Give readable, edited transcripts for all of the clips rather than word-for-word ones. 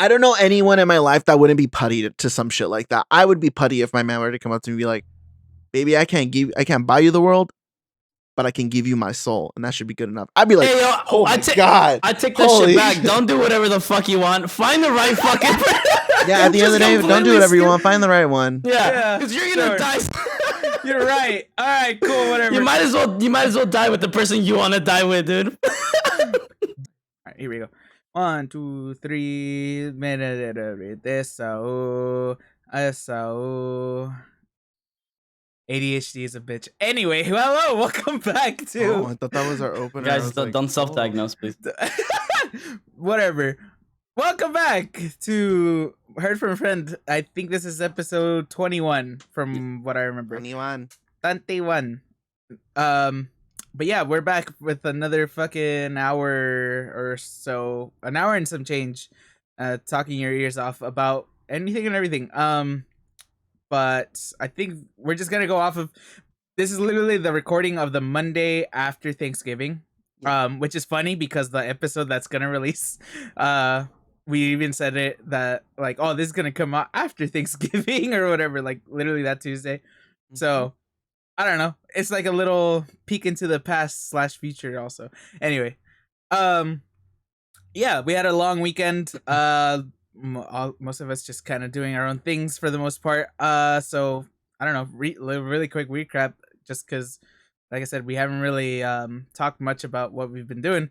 I don't know anyone in my life that wouldn't be putty to some shit like that. I would be putty if my man were to come up to me and be like, "Baby, I can't buy you the world, but I can give you my soul, and that should be good enough." I'd be like, Hey, yo, "Oh my god!" I take that shit back. Don't do whatever the fuck you want. Find the right fucking. Yeah, at the end of the day, don't do whatever you want. Find the right one. Yeah, because you're gonna die. You're right. All right, cool, whatever. You might as well die with the person you want to die with, dude. All right, here we go. 1, 2, 3. ADHD is a bitch. Anyway, hello, welcome back to. Oh, I thought that was our opener. Guys, don't self-diagnose, please. Whatever. Welcome back to Heard from a Friend. I think this is episode 21 from what I remember. 21. But yeah, we're back with another fucking hour or so, an hour and some change, talking your ears off about anything and everything. But I think we're just gonna go off of, this is literally the recording of the Monday after Thanksgiving, which is funny because the episode that's gonna release, we even said it that like, oh, this is gonna come out after Thanksgiving or whatever, like literally that Tuesday. Mm-hmm. So I don't know. It's like a little peek into the past / future also. Anyway, yeah, we had a long weekend. Most of us just kind of doing our own things for the most part. So I don't know. Really quick recap, just because, like I said, we haven't really talked much about what we've been doing.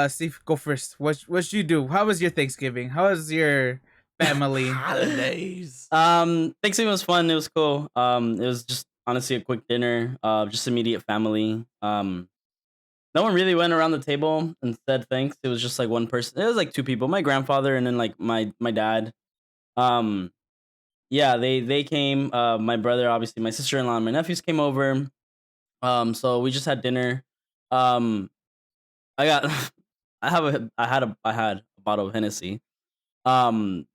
Steve, go first. What you do? How was your Thanksgiving? How was your family holidays? Thanksgiving was fun. It was cool. It was just honestly a quick dinner. Just immediate family. No one really went around the table and said thanks. It was just like one person. It was like two people, my grandfather and then like my dad. Yeah, they came. My brother, obviously, my sister-in-law and my nephews came over. So we just had dinner. I had a bottle of Hennessy. And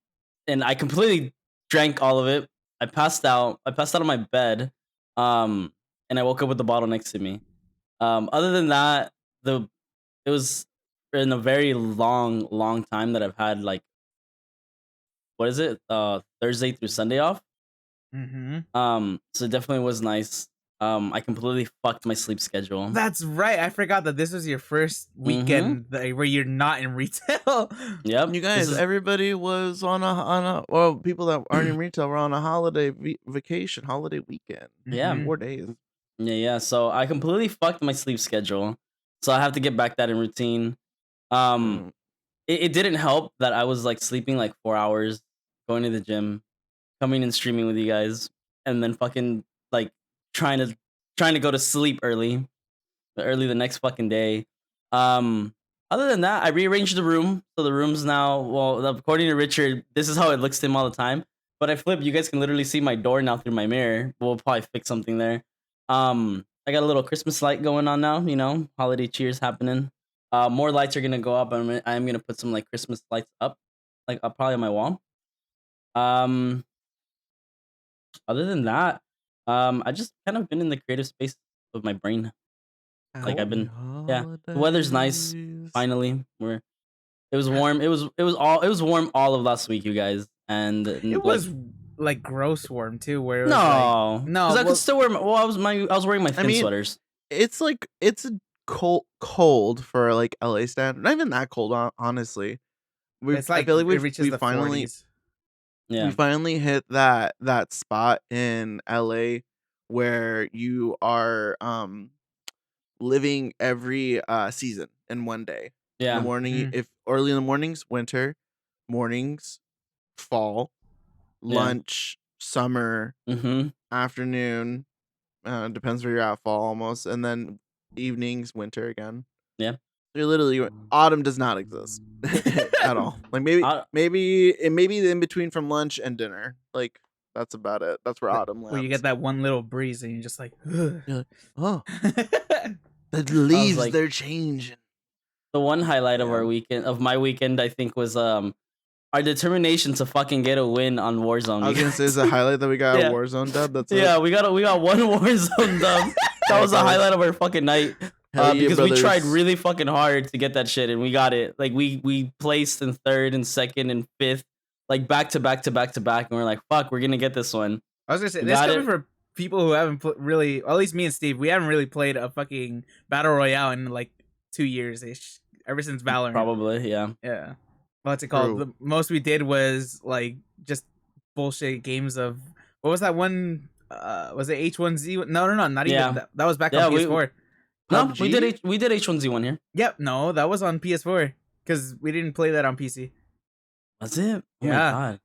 I completely drank all of it. I passed out on my bed. And I woke up with the bottle next to me. Other than that, it was in a very long time that I've had like, what is it? Thursday through Sunday off. Mm-hmm. So it definitely was nice. I completely fucked my sleep schedule. That's right. I forgot that this was your first weekend where you're not in retail. Yep. You guys, everybody was on a well, people that aren't in retail were on a holiday vacation, holiday weekend. Yeah. 4 days. Yeah. So I completely fucked my sleep schedule. So I have to get back that in routine. It didn't help that I was like sleeping like 4 hours, going to the gym, coming and streaming with you guys, and then fucking like trying to go to sleep early the next fucking day. Other than that, I rearranged the room. So the room's now, well, according to Richard, this is how it looks to him all the time. But I flipped, you guys can literally see my door now through my mirror. We'll probably fix something there. I got a little Christmas light going on now, you know, holiday cheers happening. More lights are gonna go up. I'm gonna put some like Christmas lights up, like probably on my wall. Other than that, I just kind of been in the creative space of my brain. Like I've been, yeah. The weather's nice. Finally, it was warm. It was warm all of last week, you guys, and it was like gross warm too. Where it was no, no, because I could still wear. I was wearing my thin sweaters. It's like it's cold for like LA standard. Not even that cold, honestly. It's like I feel like it reaches the finally 40s. Yeah. We finally hit that spot in LA where you are living every season in one day. Yeah. In the morning, if early in the mornings, winter, mornings, fall, lunch, summer, afternoon, depends where you're at, fall almost, and then evenings, winter again. Yeah. You're literally, autumn does not exist at all. Like maybe in between from lunch and dinner. Like that's about it. That's where autumn lands. Where you get that one little breeze and you're just like, you're like, oh, the leaves, like, they're changing. The one highlight of my weekend, I think, was our determination to fucking get a win on Warzone. I was gonna say, is a highlight that we got a Warzone dub. That's we got one Warzone dub. That was the highlight of our fucking night. Hell yeah, Because we tried brothers. really fucking hard to get that shit, and we got it. Like we placed in third and second and fifth, like back to back to back to back, and we're like, fuck, we're gonna get this one. I was gonna say We this got coming it. from people who haven't really, at least me and Steve, we haven't really played a fucking battle royale in like 2 years ish. Ever since Valorant. Probably, yeah. Yeah. What's it called? True. The most we did was like just bullshit games of what was that one? Was it H1Z1? No, not Yeah. even that. That was back Yeah, on PS4. No, we PUBG? did we did H1Z1 here. Yep, no, that was on PS4 because we didn't play that on PC. Was it? Oh Yeah. my god.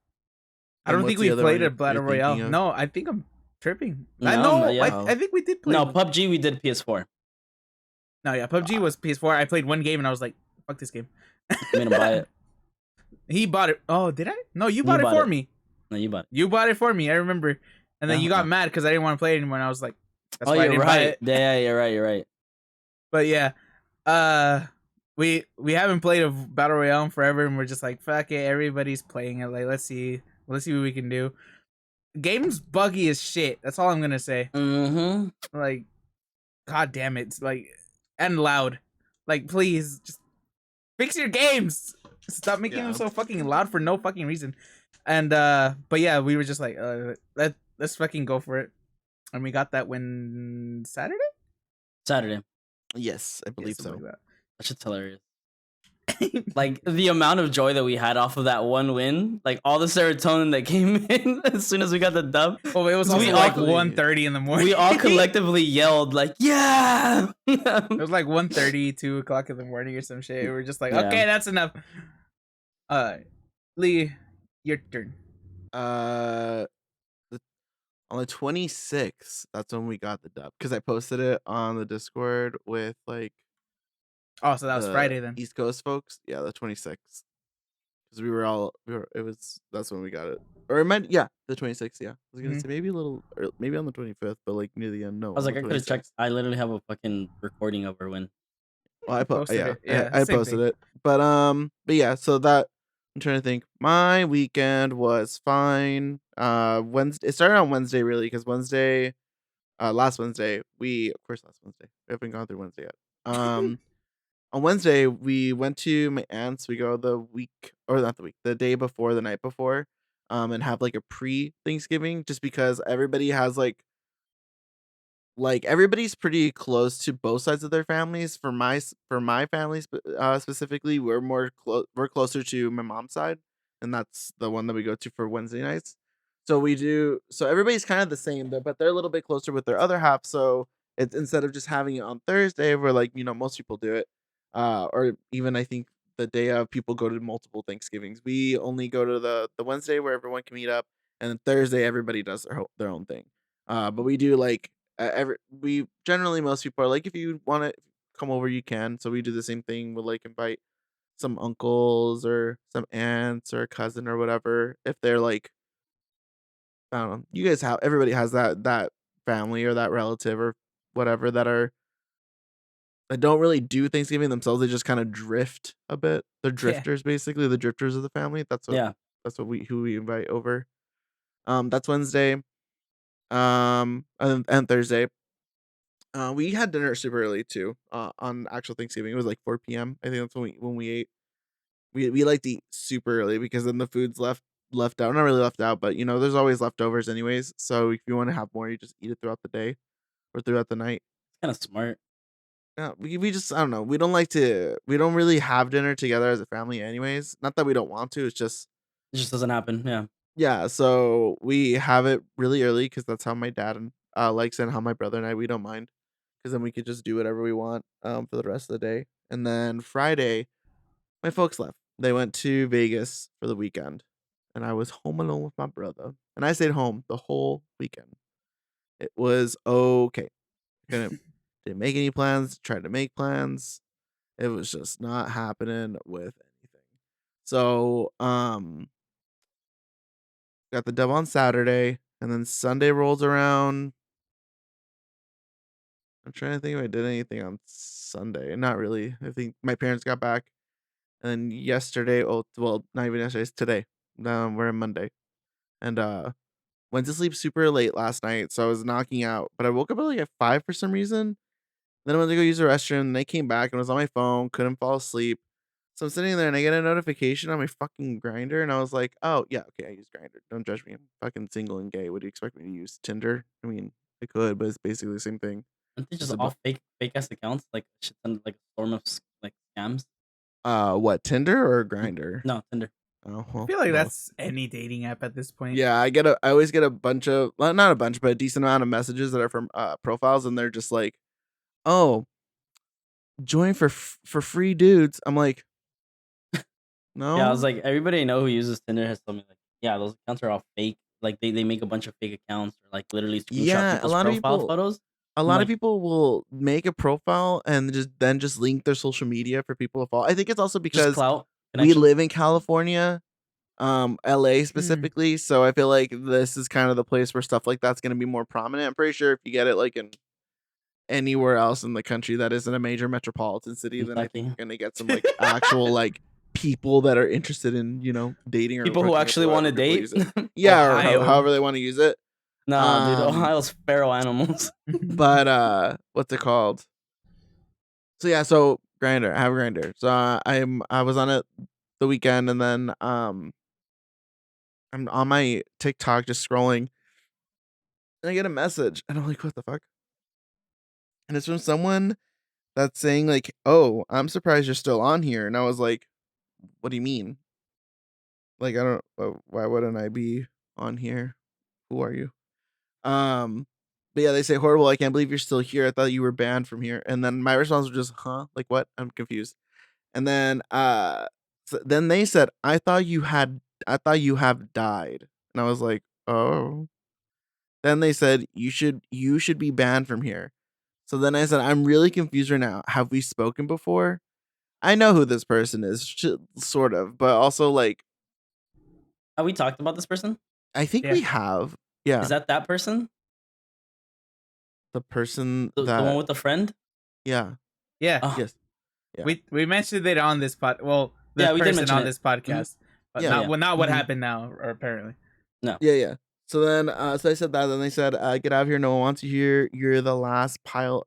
I don't what's think the we other played one a you're battle thinking royale. of? No, I think I'm tripping. No, I think we did play. No, PUBG we did PS4. No, yeah, PUBG was PS4. I played one game and I was like, fuck this game. I made him buy it. He bought it. Oh, did I? No, you bought it bought for it. me. No, you bought it. You bought it for me. I remember. And then you got mad because I didn't want to play it anymore. And I was like, that's why I you're didn't buy right. it. Yeah, you're right. You're right. But yeah, we haven't played a battle royale in forever, and we're just like, fuck it. Everybody's playing it. Like, let's see what we can do. Game's buggy as shit. That's all I'm gonna say. Mm-hmm. Like, god damn it. Like, and loud. Like, please just fix your games. Stop making them so fucking loud for no fucking reason. And but yeah, we were just like, let's fucking go for it. And we got that when Saturday. Yes, I believe so. Like That shit's hilarious. Like the amount of joy that we had off of that one win, like all the serotonin that came in as soon as we got the dub. Oh, it was also We like all- 1:30 in the morning. We all collectively yelled like, "Yeah!" It was like 1:30, 2 o'clock in the morning or some shit. We were just like, Yeah. okay, that's enough. Lee, your turn. On the 26th, that's when we got the dub because I posted it on the Discord with like Oh, so that was the Friday then. East Coast folks. Yeah, the 26th. Because that's when we got it. Or it meant, yeah, the 26th, yeah. I was going to say maybe a little, or maybe on the 25th, but like near the end, no. I was like, I on the could have 26th. checked. I literally have a fucking recording of our win. Well, I Posted yeah, it. Yeah, I same posted thing. it. But yeah, so that I'm trying to think. My weekend was fine. Wednesday, it started on Wednesday really, because Wednesday, last Wednesday, we haven't gone through Wednesday yet. On Wednesday, we went to my aunt's. We go the day before, the night before, and have like a pre-Thanksgiving, just because everybody has like everybody's pretty close to both sides of their families. For my family specifically, we're closer to my mom's side, and that's the one that we go to for Wednesday nights. So everybody's kind of the same there, but they're a little bit closer with their other half. So it's instead of just having it on Thursday, where like most people do it, or even I think the day of people go to multiple Thanksgivings. We only go to the Wednesday where everyone can meet up, and then Thursday everybody does their own thing. But we do like we generally, most people are like, if you want to come over you can, so we do the same thing. We'll like invite some uncles or some aunts or a cousin or whatever, if they're like, I don't know, you guys have, everybody has that family or that relative or whatever that don't really do Thanksgiving themselves. They just kind of drift a bit. They're drifters, basically the drifters of the family. That's what who we invite over. That's Wednesday. And Thursday, we had dinner super early too. On actual Thanksgiving, it was like 4 p.m. I think that's when we ate. We like to eat super early because then the food's left out. Not really left out, but there's always leftovers anyways. So if you want to have more, you just eat it throughout the day or throughout the night. Kind of smart. Yeah, we just, I don't know. We don't really have dinner together as a family anyways. Not that we don't want to. It's just It just doesn't happen. Yeah. yeah. So we have it really early because that's how my dad likes it, and how my brother and we don't mind, because then we could just do whatever we want for the rest of the day. And then Friday, my folks left. They went to Vegas for the weekend, and I was home alone with my brother. And I stayed home the whole weekend. It was okay. Didn't make any plans. Tried to make plans. It was just not happening with anything. So got the dub on Saturday, and then Sunday rolls around. I'm trying to think if I did anything on Sunday. Not really. I think my parents got back. And then yesterday, well, not even yesterday, it's today. We're on Monday. And went to sleep super late last night, so I was knocking out. But I woke up early at 5 for some reason. Then I went to go use the restroom, and I came back and was on my phone, couldn't fall asleep. So I'm sitting there and I get a notification on my fucking Grindr, and I was like, "Oh yeah, okay, I use Grindr. Don't judge me. I'm fucking single and gay. What do you expect me to use? Tinder? I mean, I could, but it's basically the same thing." Aren't they just It's all fake ass accounts? Like shit ton, like a storm of like scams. what, Tinder or Grindr? No, Tinder. Oh I well, feel like both. that's any dating app at this point. Yeah, I always get a bunch of, well, not a bunch, but a decent amount of messages that are from profiles, and they're just like, "Oh, join for free, dudes." I'm like, Yeah, I was no. like, everybody I know who uses Tinder has told me like, yeah, those accounts are all fake. Like they make a bunch of fake accounts or like literally screenshot Yeah, people's profile photos. a I'm lot of like, people will make a profile and just link their social media for people to follow. I think it's also just because clout we connection. live in California, LA Mm. specifically, so I feel like this is kind of the place where stuff like that's going to be more prominent. I'm pretty sure if you get it like in anywhere else in the country that isn't a major metropolitan city, then I think Kentucky. you're gonna get some like actual like people that are interested in, dating or People who hooking up actually or want whatever to people date. use it. Yeah, or Ohio. however they want to use it. Nah, dude, Um, Ohio's feral animals. but what's it called? So yeah, so Grindr, I have Grindr. So I was on it the weekend, and then I'm on my TikTok just scrolling, and I get a message, and I'm like, what the fuck? And it's from someone that's saying like, "Oh, I'm surprised you're still on here." And I was like, "What do you mean? Like, I don't. Why wouldn't I be on here? Who are you?" Um, but yeah, they say horrible. I can't believe you're still here. I thought you were banned from here. And then my response was just, "Huh? Like what? I'm confused." And then then they said, I thought you have died." And I was like, "Oh." Then they said, you should be banned from here." So then I said, "I'm really confused right now. Have we spoken before?" I know who this person is, sort of, but also like Have we talked about this person? I think Yeah. we have. Is Yeah, that person? the person The one that with the friend? yeah, Yeah. Oh, yes, yeah, We mentioned it on this well, the yeah, we did person mention on it. this podcast. But Yeah. not Yeah. not what Mhm. happened now, or apparently. No. yeah. So then, so I said that. Then they said, "Get out of here. No one wants you here. You're the last pile.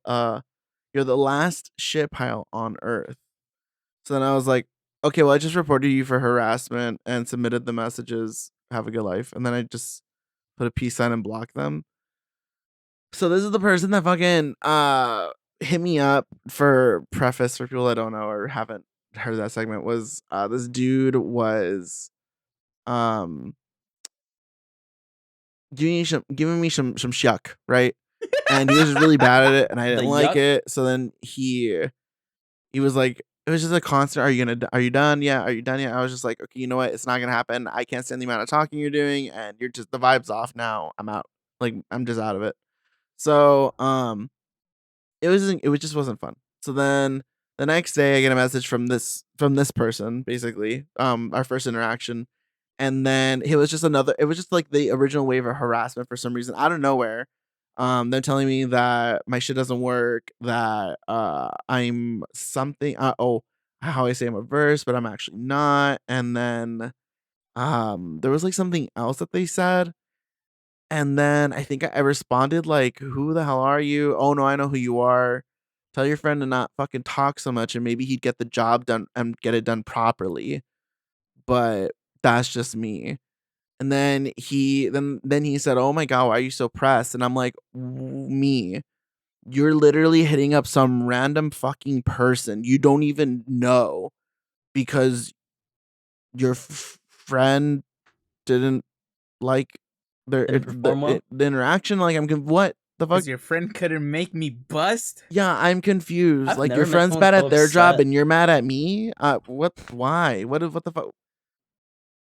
You're the last shit pile on Earth." So then I was like, "Okay, well, I just reported you for harassment and submitted the messages. Have a good life." And then I just put a peace sign and blocked them. So this is the person that fucking hit me up. For preface, for people that don't know or haven't heard that segment, was this dude was um giving me some shuck, right? And he was just really bad at it, and I The didn't like yuck? it. So then he was like, it was just a constant, are you done? Yeah, are you done yet? I was just like, okay, you know what? It's not gonna happen. I can't stand the amount of talking you're doing, and you're just, the vibe's off now. I'm out. Like, I'm just out of it. So it just wasn't fun. So then the next day I get a message from this person, basically, our first interaction, and then it was just like the original wave of harassment for some reason out of nowhere. They're telling me that my shit doesn't work, that I'm something, how I say I'm a verse, but I'm actually not. And then there was like something else that they said, and then I think I responded like, "Who the hell are you? Oh no, I know who you are. Tell your friend to not fucking talk so much, and maybe he'd get the job done and get it done properly." But that's just me. And then he said, "Oh my god, why are you so pressed?" And I'm like, Me. You're literally hitting up some random fucking person you don't even know because your friend didn't like Didn't perform well? the interaction. Like, what the fuck? Because your friend couldn't make me bust. Yeah, I'm confused. I've Like, never your met friend's someone bad so at their job upset. and you're mad at me. Why? What the fuck?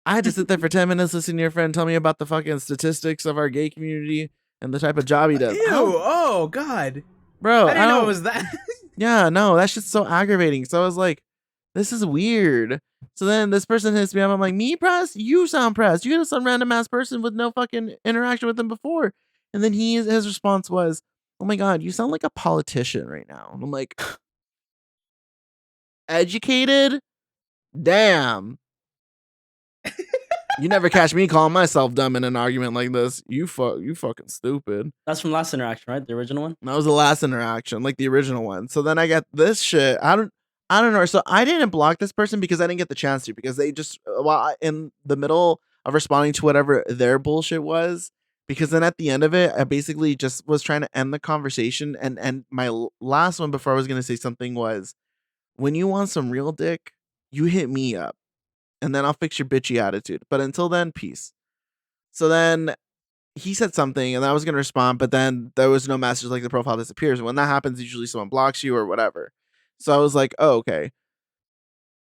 I had to sit there for 10 minutes listening to your friend tell me about the fucking statistics of our gay community and the type of job he does. Ew! Oh God, Bro, I didn't know it was that. Yeah, no, that's just so aggravating. So I was like, this is weird. So then this person hits me up. I'm like, me pressed? You sound pressed. You got some random ass person with no fucking interaction with them before. And then his response was, "Oh my god, you sound like a politician right now." And I'm like, educated? Damn. You never catch me calling myself dumb in an argument like this. You fucking stupid. That's from last interaction, right? The original one. That was the last interaction, like the original one. So then I got this shit. I don't know. So I didn't block this person because I didn't get the chance to, because they just in the middle of responding to whatever their bullshit was. Because then at the end of it, I basically just was trying to end the conversation. And my last one before I was gonna say something was, when you want some real dick, you hit me up, and then I'll fix your bitchy attitude. But until then, peace. So then he said something, and I was gonna respond, but then there was no message, like the profile disappears. When that happens, usually someone blocks you or whatever. So I was like, oh, okay,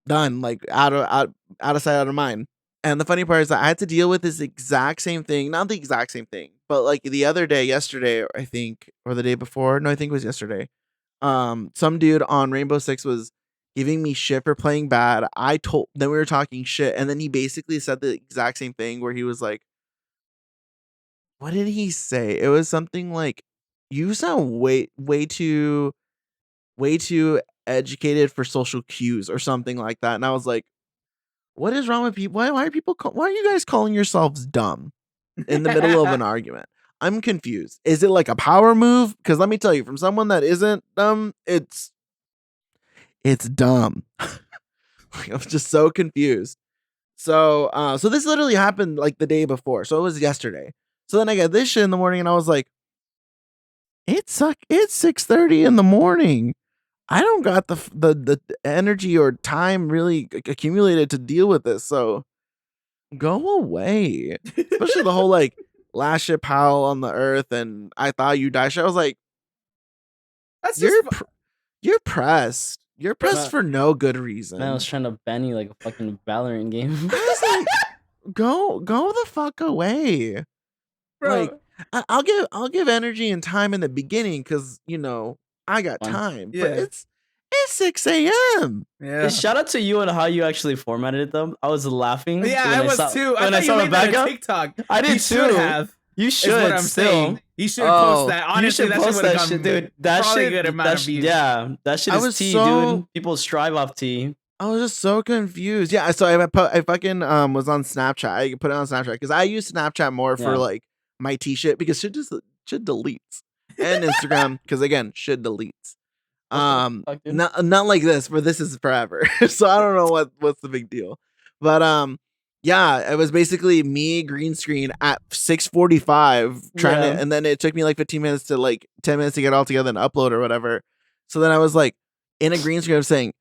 done. Like out of sight, out of mind. And the funny part is that I had to deal with this exact same thing, not the exact same thing, but like the other day, yesterday, I think, or the day before. No, I think it was yesterday. Some dude on Rainbow Six was giving me shit for playing bad. Then we were talking shit, and then he basically said the exact same thing where he was like, what did he say? It was something like, you sound way too educated for social cues or something like that. And I was like, what is wrong with people? Why are you guys calling yourselves dumb in the middle of an argument? I'm confused. Is it like a power move? Because let me tell you, from someone that isn't dumb, it's dumb. Like, I was just so confused. So so this literally happened like the day before. So it was yesterday. So then I got this shit in the morning, and I was like, it's 6:30 in the morning. I don't got the energy or time really accumulated to deal with this. So go away. Especially the whole like last ship howl on the earth and I thought you died shit. I was like, That's you're pressed. You're pressed for no good reason. Man, I was trying to ban you like a fucking Valorant game. I was like, go the fuck away. bro. Like I'll give energy and time in the beginning because I got time. Yeah. But it's 6 a.m. Yeah. Shout out to you on how you actually formatted it though. I was laughing. Yeah, I was too. When I saw the backup, TikTok. I did too. You should. Is what I'm saying. You should post that. Honestly, you should post that shit, dude. That shit. Good amount of views. Yeah, that shit is tea, dude. People strive off tea. I was just so confused. Yeah, so I fucking was on Snapchat. I put it on Snapchat because I use Snapchat more for like my tea shit, because shit deletes, and Instagram because again shit deletes. Not like this, but this is forever. So I don't know what's the big deal, but yeah, it was basically me green screen at 6:45 trying to, and then it took me like 15 minutes to like 10 minutes to get all together and upload or whatever. So then I was like in a green screen of saying,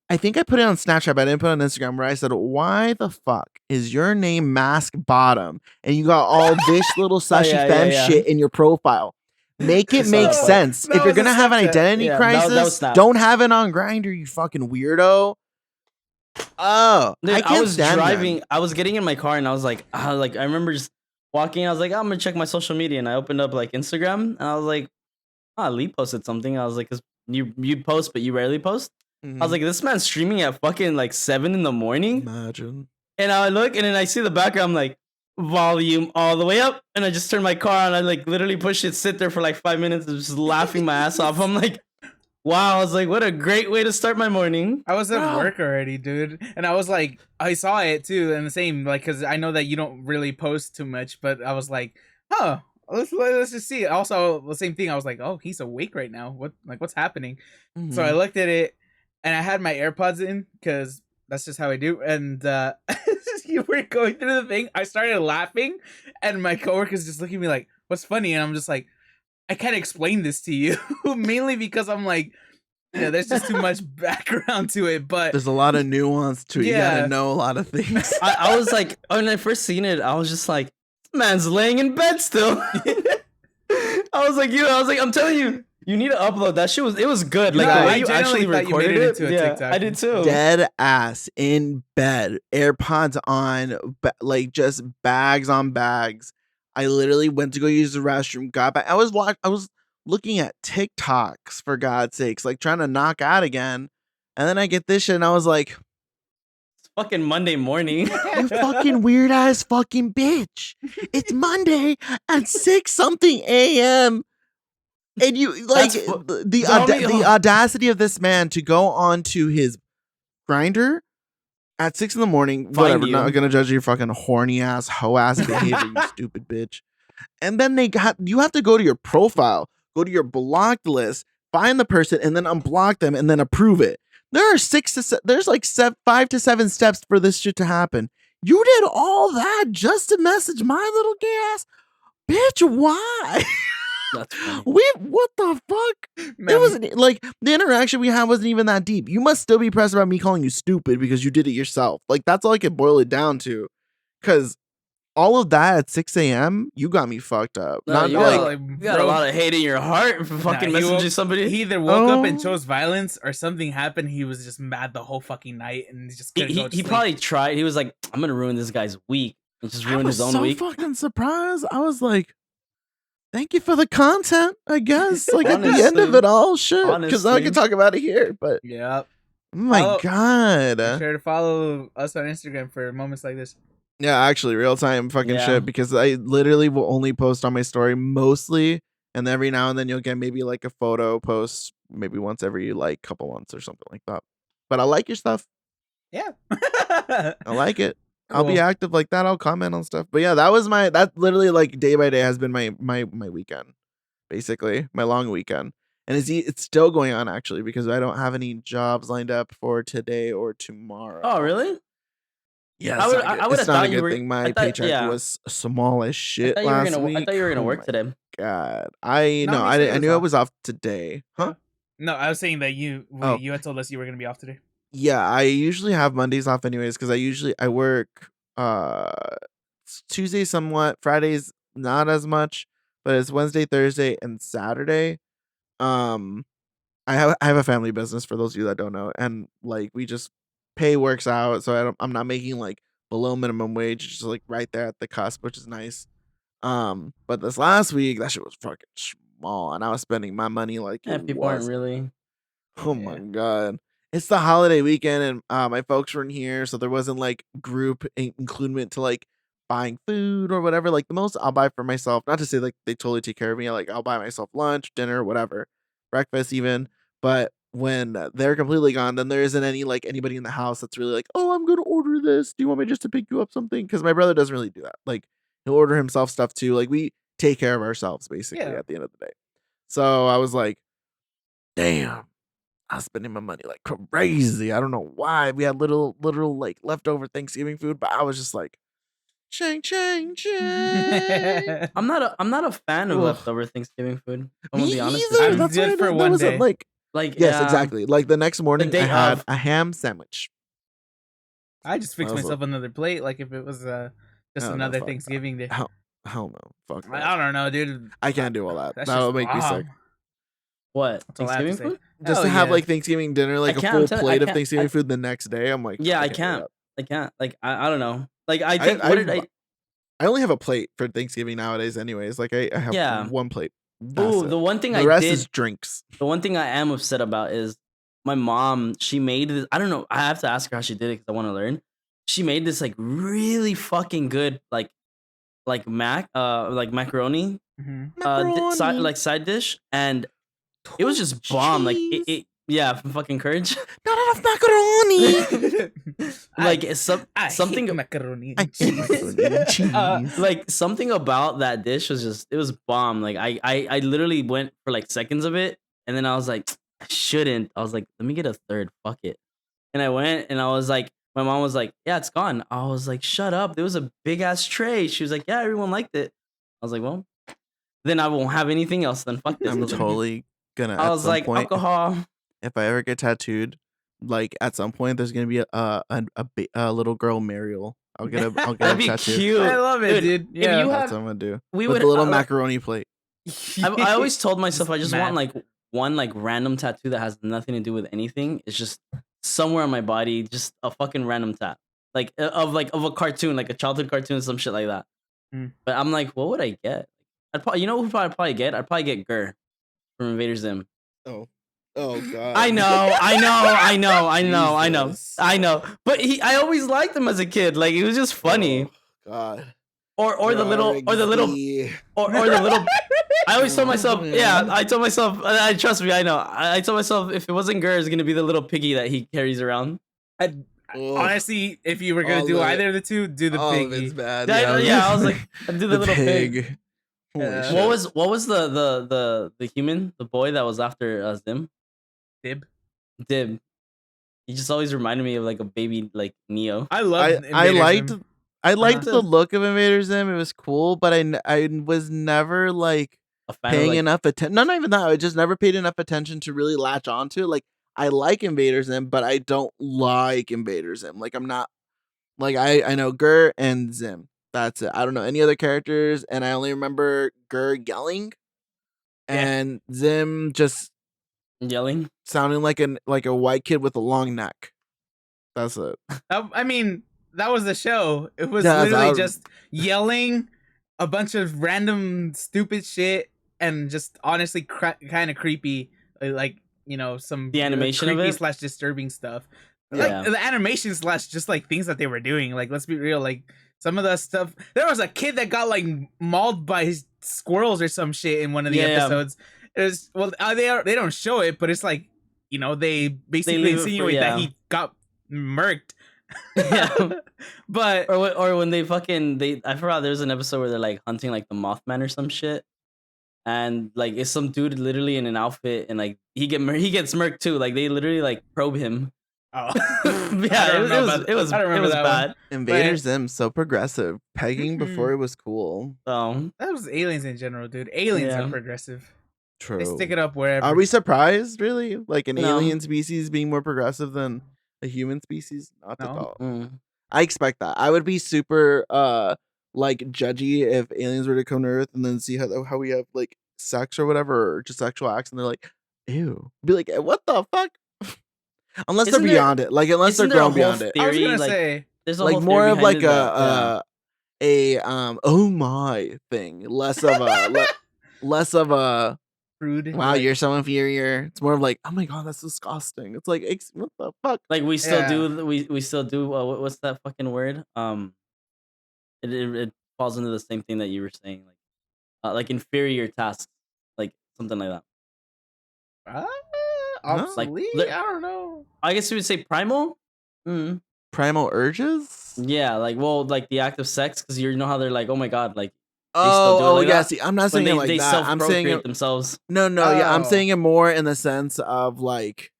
I think I put it on Snapchat, but I didn't put it on Instagram, where I said, why the fuck is your name Mask Bottom and you got all this little Sashi Femme shit in your profile? Make it make sense. If you're gonna have an identity crisis, don't have it on Grindr, you fucking weirdo. Oh, dude, I can't was stand driving. them. I was getting in my car and I was like, I remember just walking. I was like, I'm gonna check my social media, and I opened up like Instagram, and I was like, Lee posted something. I was like, 'cause you post, but you rarely post. I was like, this man's streaming at fucking like 7 in the morning. Imagine. And I look, and then I see the background. I'm like, volume all the way up, and I just turn my car on. I like literally push it, sit there for like 5 minutes, and just laughing my ass off. I'm like, wow. I was like, what a great way to start my morning. I was at work already, dude, and I was like, I saw it too, and the same, like, because I know that you don't really post too much, but I was like, huh, let's just see. Also, the same thing. I was like, oh, he's awake right now. What's happening? So I looked at it, and I had my AirPods in because that's just how I do. And you were going through the thing. I started laughing, and my coworker's just looking at me like, "What's funny?" And I'm just like, I can't explain this to you, mainly because I'm like, yeah, there's just too much background to it. But there's a lot of nuance to it. You gotta know a lot of things. I was like, when I first seen it, I was just like, this man's laying in bed still. I was like, I'm telling you. You need to upload that shit. It was good. Like the way you actually recorded it. Yeah, I did too. Dead ass in bed, AirPods on, like just bags on bags. I literally went to go use the restroom. Got back. I was looking at TikToks, for God's sakes, like trying to knock out again. And then I get this shit, and I was like, it's fucking Monday morning. You fucking weird ass fucking bitch. It's Monday at 6-something a.m. And you like the audacity of this man to go on to his Grindr at 6 in the morning, Find whatever. you. Not gonna judge your fucking horny ass, hoe ass behavior, you stupid bitch. And then you have to go to your profile, go to your blocked list, find the person, and then unblock them, and then approve it. There are 5 to 7 steps for this shit to happen. You did all that just to message my little gay ass, bitch. Why? That's funny. What the fuck? It wasn't like the interaction we had wasn't even that deep. You must still be pressed about me calling you stupid because you did it yourself. Like that's all I could boil it down to. Cause all of that at 6 a.m. you got me fucked up. No, Not you like got a lot of hate in your heart for fucking messaging somebody. He either woke up and Oh. chose violence, or something happened. He was just mad the whole fucking night, and he just couldn't go to He sleep. probably tried. He was like, I'm gonna ruin this guy's week, and just I ruined was his own so week. fucking surprised. I was like, thank you for the content, I guess. Like at the end of Honestly. it all, shit. Because I Honestly. can talk about it here, but Yep. oh my Follow- god. Be sure to follow us on Instagram for moments like this. Yeah, actually, real time fucking Yeah. shit. Because I literally will only post on my story mostly, and every now and then you'll get maybe like a photo post, maybe once every like couple months or something like that. But I like your stuff. Yeah. I like it. I'll be Cool. active like that. I'll comment on stuff. But yeah, that literally like day by day has been my weekend, basically my long weekend, and it's still going on actually because I don't have any jobs lined up for today or tomorrow. Oh, really? Yeah, I it's would- not I good. would've It's not thought a you good were- thing. My I thought- paycheck yeah. was small as shit I thought you were last gonna. week. I thought you were gonna Oh work my today. God, No, he I said he knew was I off. was off today. Huh? No, I was saying that you Oh. you had told us you were gonna be off today. Yeah, I usually have Mondays off anyways because I work Tuesday somewhat, Fridays not as much, but it's Wednesday, Thursday, and Saturday. I have a family business for those of you that don't know, and like we just pay works out, so I'm not making like below minimum wage, just like right there at the cusp, which is nice. But this last week that shit was fucking small, and I was spending my money like Yeah, it people aren't was. really. Oh my god. It's the holiday weekend and my folks weren't here, so there wasn't like group includement to like buying food or whatever. Like the most I'll buy for myself, not to say like they totally take care of me, like I'll buy myself lunch, dinner, whatever, breakfast even. But when they're completely gone, then there isn't anybody in the house that's really like, oh, I'm gonna order this. Do you want me just to pick you up something? Because my brother doesn't really do that. Like he'll order himself stuff too. Like we take care of ourselves basically Yeah. at the end of the day. So I was like, damn. I was spending my money like crazy. I don't know why. We had literal like leftover Thanksgiving food, but I was just like, chang chang chang. I'm not a fan of Ugh. leftover Thanksgiving food. I'm Me gonna be honest either. with you. I'm That's good why for that one wasn't day. like Like yes, yeah, exactly. Like the next morning, I day had of. a ham sandwich. I just fixed I was myself another plate, like if it was just Oh, no, another fuck Thanksgiving day. Hell no, fuck that. I don't know, dude. I can't do all that. That's That would just make me sick. bomb. What That's all I have to Thanksgiving say. food? Just Hell to have yeah. like Thanksgiving dinner, like a can't, full I'm telling- I plate of can't- Thanksgiving I- food the next day. I'm like, Yeah, I do can't. that. I can't. Like I don't know. Like I think I- what did I? I only have a plate for Thanksgiving nowadays, anyways. Like I have Yeah. one plate. That's Oh, it. the one thing The I rest did. is drinks. The one thing I am upset about is my mom. She made this. I don't know. I have to ask her how she did it because I want to learn. She made this like really fucking good like macaroni side dish, and it was just bomb. Like it yeah, from fucking Courage. Not enough macaroni. Like it's something hate macaroni I and hate cheese. macaroni and cheese. like something about that dish was just it was bomb. Like I literally went for like seconds of it, and then I was like, I shouldn't. I was like, let me get a third. Fuck it. And I went, and I was like, my mom was like, yeah, it's gone. I was like, shut up. There was a big ass tray. She was like, yeah, everyone liked it. I was like, well, then I won't have anything else. Then fuck this. I'm totally gonna. I at was some like, point, alcohol. if I ever get tattooed, like at some point, there's gonna be a little girl Mariel. I'll get a That'd be tattoo. cute. I love it, dude. If Yeah. you That's have, what I'm gonna do. we With would the little like, macaroni plate. I always told myself I just want Mad. like one like random tattoo that has nothing to do with anything. It's just somewhere on my body, just a fucking random tat, like of a cartoon, like a childhood cartoon, some shit like that. Mm. But I'm like, what would I get? I'd probably, you know who I'd probably get? I'd probably get Gur from Invader Zim. Oh god. I know. But I always liked him as a kid. Like it was just funny. Oh, god. Or the little or the little I always told myself, yeah, I told myself, trust me, I know. I told myself if it wasn't Gur, it's gonna be the little piggy that he carries around. I Honestly, if you were gonna All do of either of the two, do the all of it's piggy. bad. Yeah, I was like, I'd do the little pig. Holy Yeah. shit. What was the human, the boy that was after Zim? Dib. Dib. He just always reminded me of like a baby like Neo. I love. I liked Zim. the look of Invader Zim. It was cool, but I was never like A fan paying of, like, enough attention. Not even that. I just never paid enough attention to really latch onto it. Like I like Invader Zim, but I don't like Invader Zim. Like I'm not like I know Gur and Zim. That's it. I don't know any other characters, and I only remember Gur yelling, and Zim just yelling, sounding like a white kid with a long neck. That's it. I mean, that was the show. It was Yeah, literally just yelling a bunch of random stupid shit and just honestly kind of creepy, like some the animation of creepy it /, disturbing stuff. Yeah. Like the animation / just like things that they were doing. Like, let's be real, like some of the stuff. There was a kid that got like mauled by his squirrels or some shit in one of the episodes. It was they don't show it, but it's like they basically insinuate that he got murked. Yeah. But or when they I forgot there's an episode where they're like hunting like the Mothman or some shit, and like it's some dude literally in an outfit, and like he gets murked too. Like they literally like probe him. Oh. Yeah, it was bad. Invader Zim so progressive. Pegging before it was cool. Oh, that was aliens in general, dude. Aliens are progressive. True. They stick it up wherever. Are we surprised, really? Like an alien species being more progressive than a human species? Not at all. I expect that. I would be super like judgy if aliens were to come to Earth and then see how we have like sex or whatever, or just sexual acts, and they're like, ew. Be like, what the fuck? Unless they're beyond it. Like unless they're grown beyond it. I was gonna say there's a like whole more of like a oh my thing. Less of a rude. Wow, you're so inferior. It's more of like, oh my god, that's disgusting. It's like, what the fuck? Like we still do we still do what's that fucking word? It falls into the same thing that you were saying, like inferior tasks, like something like that. Obsolete? Like, I don't know. I guess you would say primal. Primal urges? Yeah, like the act of sex, because you know how they're like, oh my god, like. See, I'm not saying it like that. I'm saying it themselves. No, yeah, I'm saying it more in the sense of like,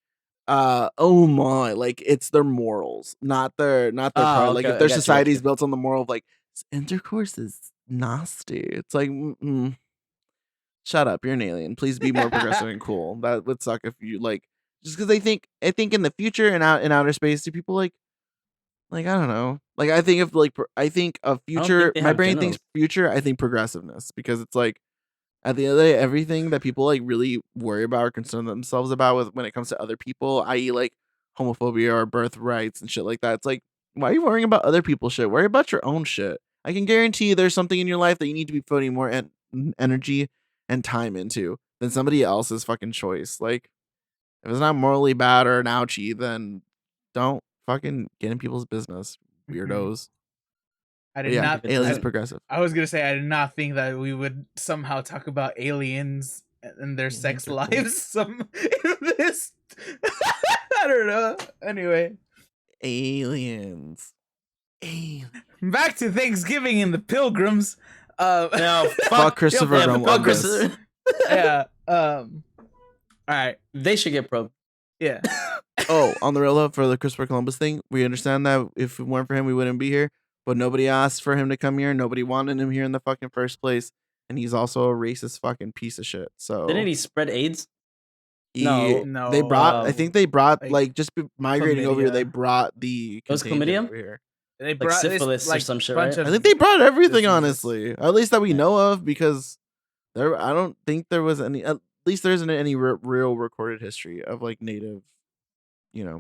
oh my, like it's their morals, not their part. Like if their society is built on the moral of like intercourse is nasty, it's like, shut up, you're an alien. Please be more progressive and cool. That would suck if you like just because I think in the future and out in outer space, do people like I don't know. Like I think of future. My brain thinks future. I think progressiveness because it's like at the end of the day, everything that people like really worry about or concern themselves about when it comes to other people, i.e., like homophobia or birth rights and shit like that. It's like, why are you worrying about other people's shit? Worry about your own shit. I can guarantee you there's something in your life that you need to be putting more energy and time into than somebody else's fucking choice. Like, if it's not morally bad or an ouchie, then don't fucking get in people's business, weirdos. I did not. Aliens progressive. I was gonna say I did not think that we would somehow talk about aliens and their sex lives. In this, I don't know. Anyway, aliens. Back to Thanksgiving and the Pilgrims. No, fuck Christopher Columbus. Yeah. All right. They should get probed. Yeah. Oh, on the real though, for the Christopher Columbus thing, we understand that if it weren't for him, we wouldn't be here. But nobody asked for him to come here. Nobody wanted him here in the fucking first place. And he's also a racist fucking piece of shit. So didn't he spread AIDS? No. They brought. I think they brought like just migrating chlamydia. over here. They brought the. It was chlamydia over here. They brought syphilis or some shit, right? I think they brought everything, honestly. At least that we know of, because there. I don't think there was any. At least there isn't any real recorded history of like native,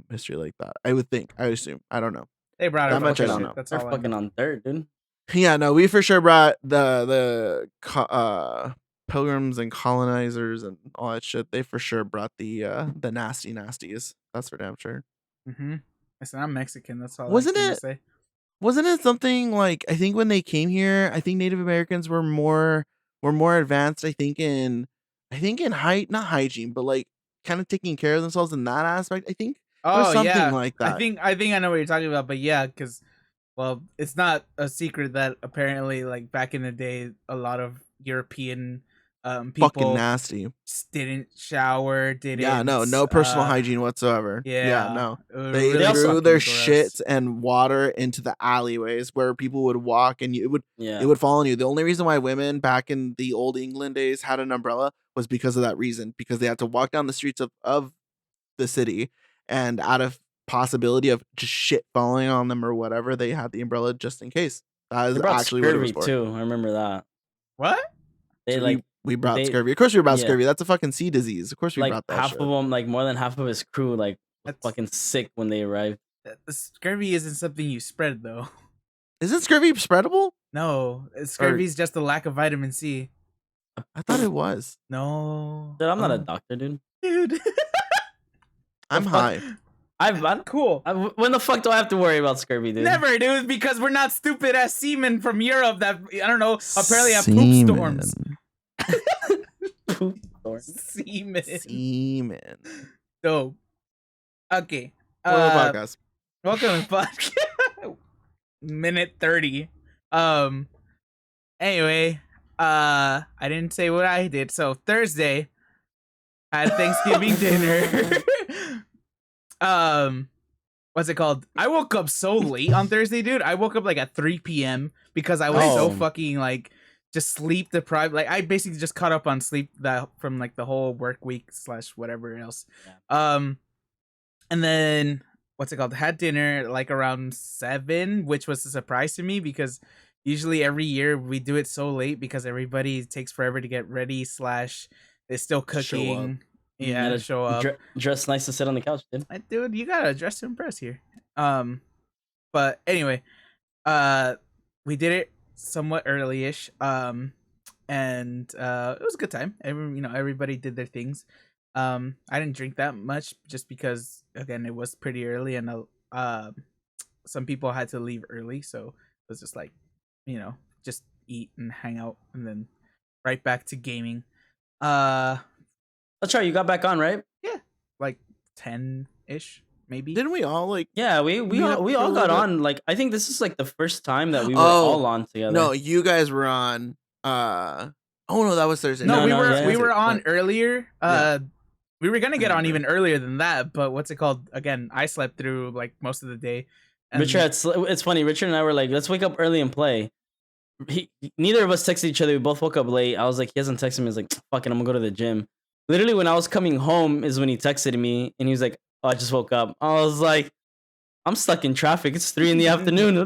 history like that. I would think. I assume. I don't know. They brought that much. I don't know. That's They're all fucking on dirt, dude. Yeah, no, we for sure brought the pilgrims and colonizers and all that shit. They for sure brought the nasty nasties. That's for damn sure. Mm-hmm. Listen, I'm Mexican. That's all. Wasn't I it? say. Wasn't it something like, I think when they came here, I think Native Americans were more advanced. I think in not hygiene, but like kind of taking care of themselves in that aspect. I think Oh something yeah, like that. I think I know what you're talking about, but yeah, because well, it's not a secret that apparently, like back in the day, a lot of European Fucking people nasty. didn't shower, Yeah, didn't no personal hygiene whatsoever. Yeah, yeah, no. They really threw fucking their gross. shit and water into the alleyways where people would walk, and it would fall on you. The only reason why women back in the old England days had an umbrella was because of that reason, because they had to walk down the streets of the city, and out of possibility of just shit falling on them or whatever, they had the umbrella just in case. That is actually what it was for. Too. I remember that. What? They So like we brought scurvy. Of course we brought yeah. scurvy. That's a fucking sea disease. Of course we like brought that half shit. of them, like more than half of his crew, like was fucking sick when they arrived. The scurvy isn't something you spread though. Isn't scurvy spreadable? No, scurvy is just a lack of vitamin C. I thought it was. No, Dude, I'm not a doctor, dude. I'm high. I'm cool. When the fuck do I have to worry about scurvy, dude? Never, dude, because we're not stupid ass seamen from Europe that I don't know apparently have poop storms. Poop storms. Seamen. Dope. Okay. Podcast. Welcome to podcast. Minute 30. Anyway, I didn't say what I did. So Thursday, I had Thanksgiving dinner. What's it called? I woke up so late on Thursday, dude. I woke up like at 3 p.m. because I was so fucking like just sleep deprived. Like I basically just caught up on sleep that from like the whole work week / whatever else. Yeah. And then what's it called? Had dinner like around 7, which was a surprise to me because usually every year we do it so late because everybody takes forever to get ready / is still cooking. Yeah, to show up. Dress nice to sit on the couch, dude. Dude, you gotta dress to impress here. But anyway, we did it somewhat early-ish. And it was a good time. Everybody did their things. I didn't drink that much just because again it was pretty early and some people had to leave early, so it was just like, just eat and hang out and then right back to gaming. That's right, you got back on, right? Yeah, like 10-ish, maybe. Didn't we all like? Yeah, we all got on. Like I think this is like the first time that we were all on together. No, you guys were on. Oh no, that was Thursday. No, we were on earlier. We were gonna get on even earlier than that, but what's it called? Again, I slept through like most of the day. And Richard, it's funny. Richard and I were like, let's wake up early and play. Neither of us texted each other. We both woke up late. I was like, he hasn't texted me. He's like, fuck it, I'm gonna go to the gym. Literally, when I was coming home is when he texted me, and he was like, oh, I just woke up. I was like, I'm stuck in traffic. It's 3 p.m. What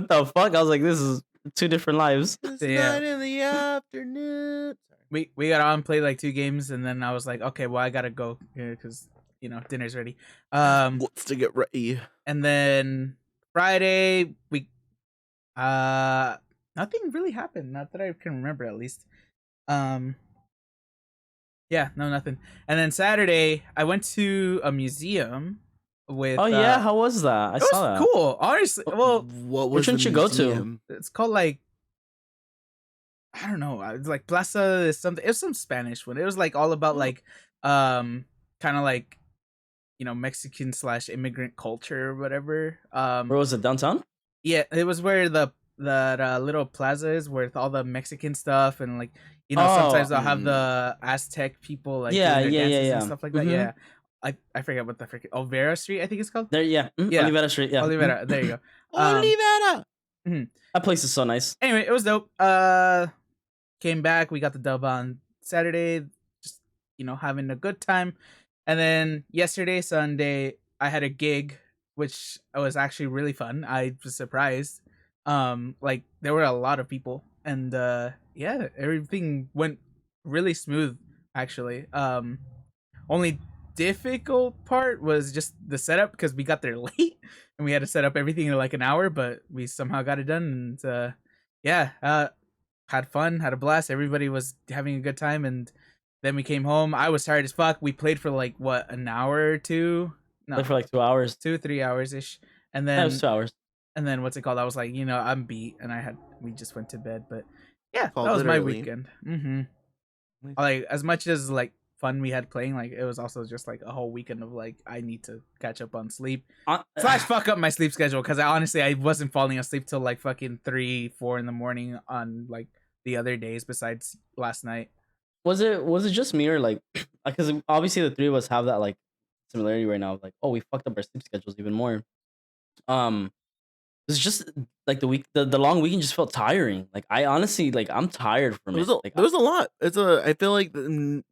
the fuck? I was like, this is 2 different lives. It's 9 p.m. We got on, played like 2 games, and then I was like, okay, well, I gotta go because dinner's ready. What's to get ready? And then Friday nothing really happened, not that I can remember at least. Yeah, no, nothing. And then Saturday, I went to a museum with. Oh yeah, how was that? I saw that. Cool, honestly. Well, what was? Which one you go to? It's called like, I don't know. It's like Plaza is something. It was some Spanish one. It was like all about like, kind of like, Mexican / immigrant culture or whatever. Where was it? Downtown? Yeah, it was where that little plaza is with all the Mexican stuff and like. Sometimes they'll have the Aztec people like doing their dances and stuff like that. Yeah, I forget what the freaking Olvera Street I think it's called. There, yeah, Olivera Street. Yeah, Olivera. There you go. Olivera. That place is so nice. Anyway, it was dope. Came back. We got the dub on Saturday. Just having a good time. And then yesterday, Sunday, I had a gig, which was actually really fun. I was surprised. Like there were a lot of people. And yeah, everything went really smooth actually. Only difficult part was just the setup because we got there late and we had to set up everything in like an hour, but we somehow got it done. And had fun, had a blast. Everybody was having a good time, and then we came home. I was tired as fuck. We played for like what, an hour or two? No, played for like 2 hours, 2-3 hours ish, and then that was 2 hours. And then what's it called? I was like, I'm beat, and we just went to bed. But yeah, that was my weekend. Like as much as like fun we had playing, like it was also just like a whole weekend of like I need to catch up on sleep slash fuck up my sleep schedule, because I wasn't falling asleep till like fucking 3-4 in the morning on like the other days besides last night. Was it just me, or like, because obviously the three of us have that like similarity right now, like, oh, we fucked up our sleep schedules even more. It's just like the long weekend just felt tiring. Like I honestly, like, I'm tired from it. There was a lot. I feel like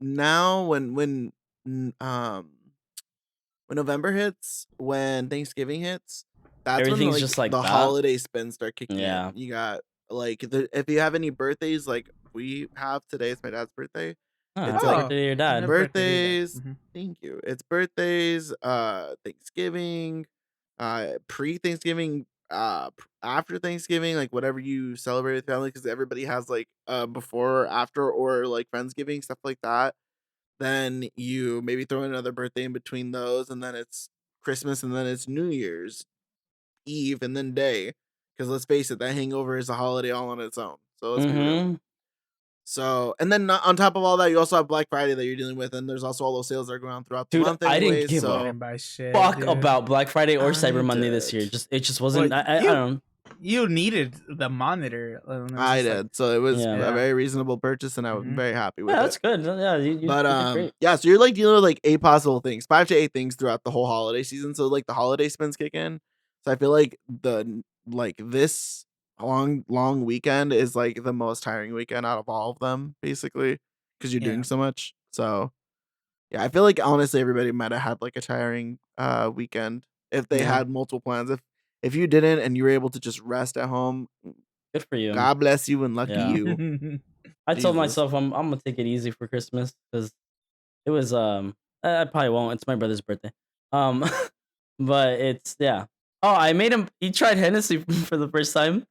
now when November hits, when Thanksgiving hits, that's when Everything's like just like the that. holiday spins start kicking Yeah. in. You got like if you have any birthdays, like we have today, it's my dad's birthday. It's It's like like birthday to your dad. Happy birthday to your dad. birthdays. Thank you. It's birthdays, Thanksgiving, pre-Thanksgiving, after Thanksgiving, like whatever you celebrate with family, because everybody has like before, after, or like Friendsgiving, stuff like that. Then you maybe throw in another birthday in between those, and then it's Christmas, and then it's New Year's Eve, and then day. Because let's face it, that hangover is a holiday all on its own. So let's be real. So, and then on top of all that, you also have Black Friday that you're dealing with, and there's also all those sales that are going on throughout the month. I didn't anyways, give so a Didn't buy shit, fuck dude. about Black Friday or I Cyber Monday this year. did. It just wasn't. Well, I don't know. You needed the monitor. And it was I just like, did. So it was Yeah. a very reasonable purchase, and I was very happy with Yeah, it. that's good. Yeah, you But did great. yeah, so you're like dealing with like 8 possible things, 5 to 8 things throughout the whole holiday season. So like the holiday spins kick in. So I feel like this long weekend is like the most tiring weekend out of all of them, basically, because you're doing so much. So yeah, I feel like honestly everybody might have had like a tiring weekend if they had multiple plans. If you didn't and you were able to just rest at home, Good for you. God bless you and lucky Yeah. you. I told Jesus. myself I'm gonna take it easy for Christmas because it was I probably won't. It's my brother's birthday. But it's Oh, I made him. He tried Hennessy for the first time.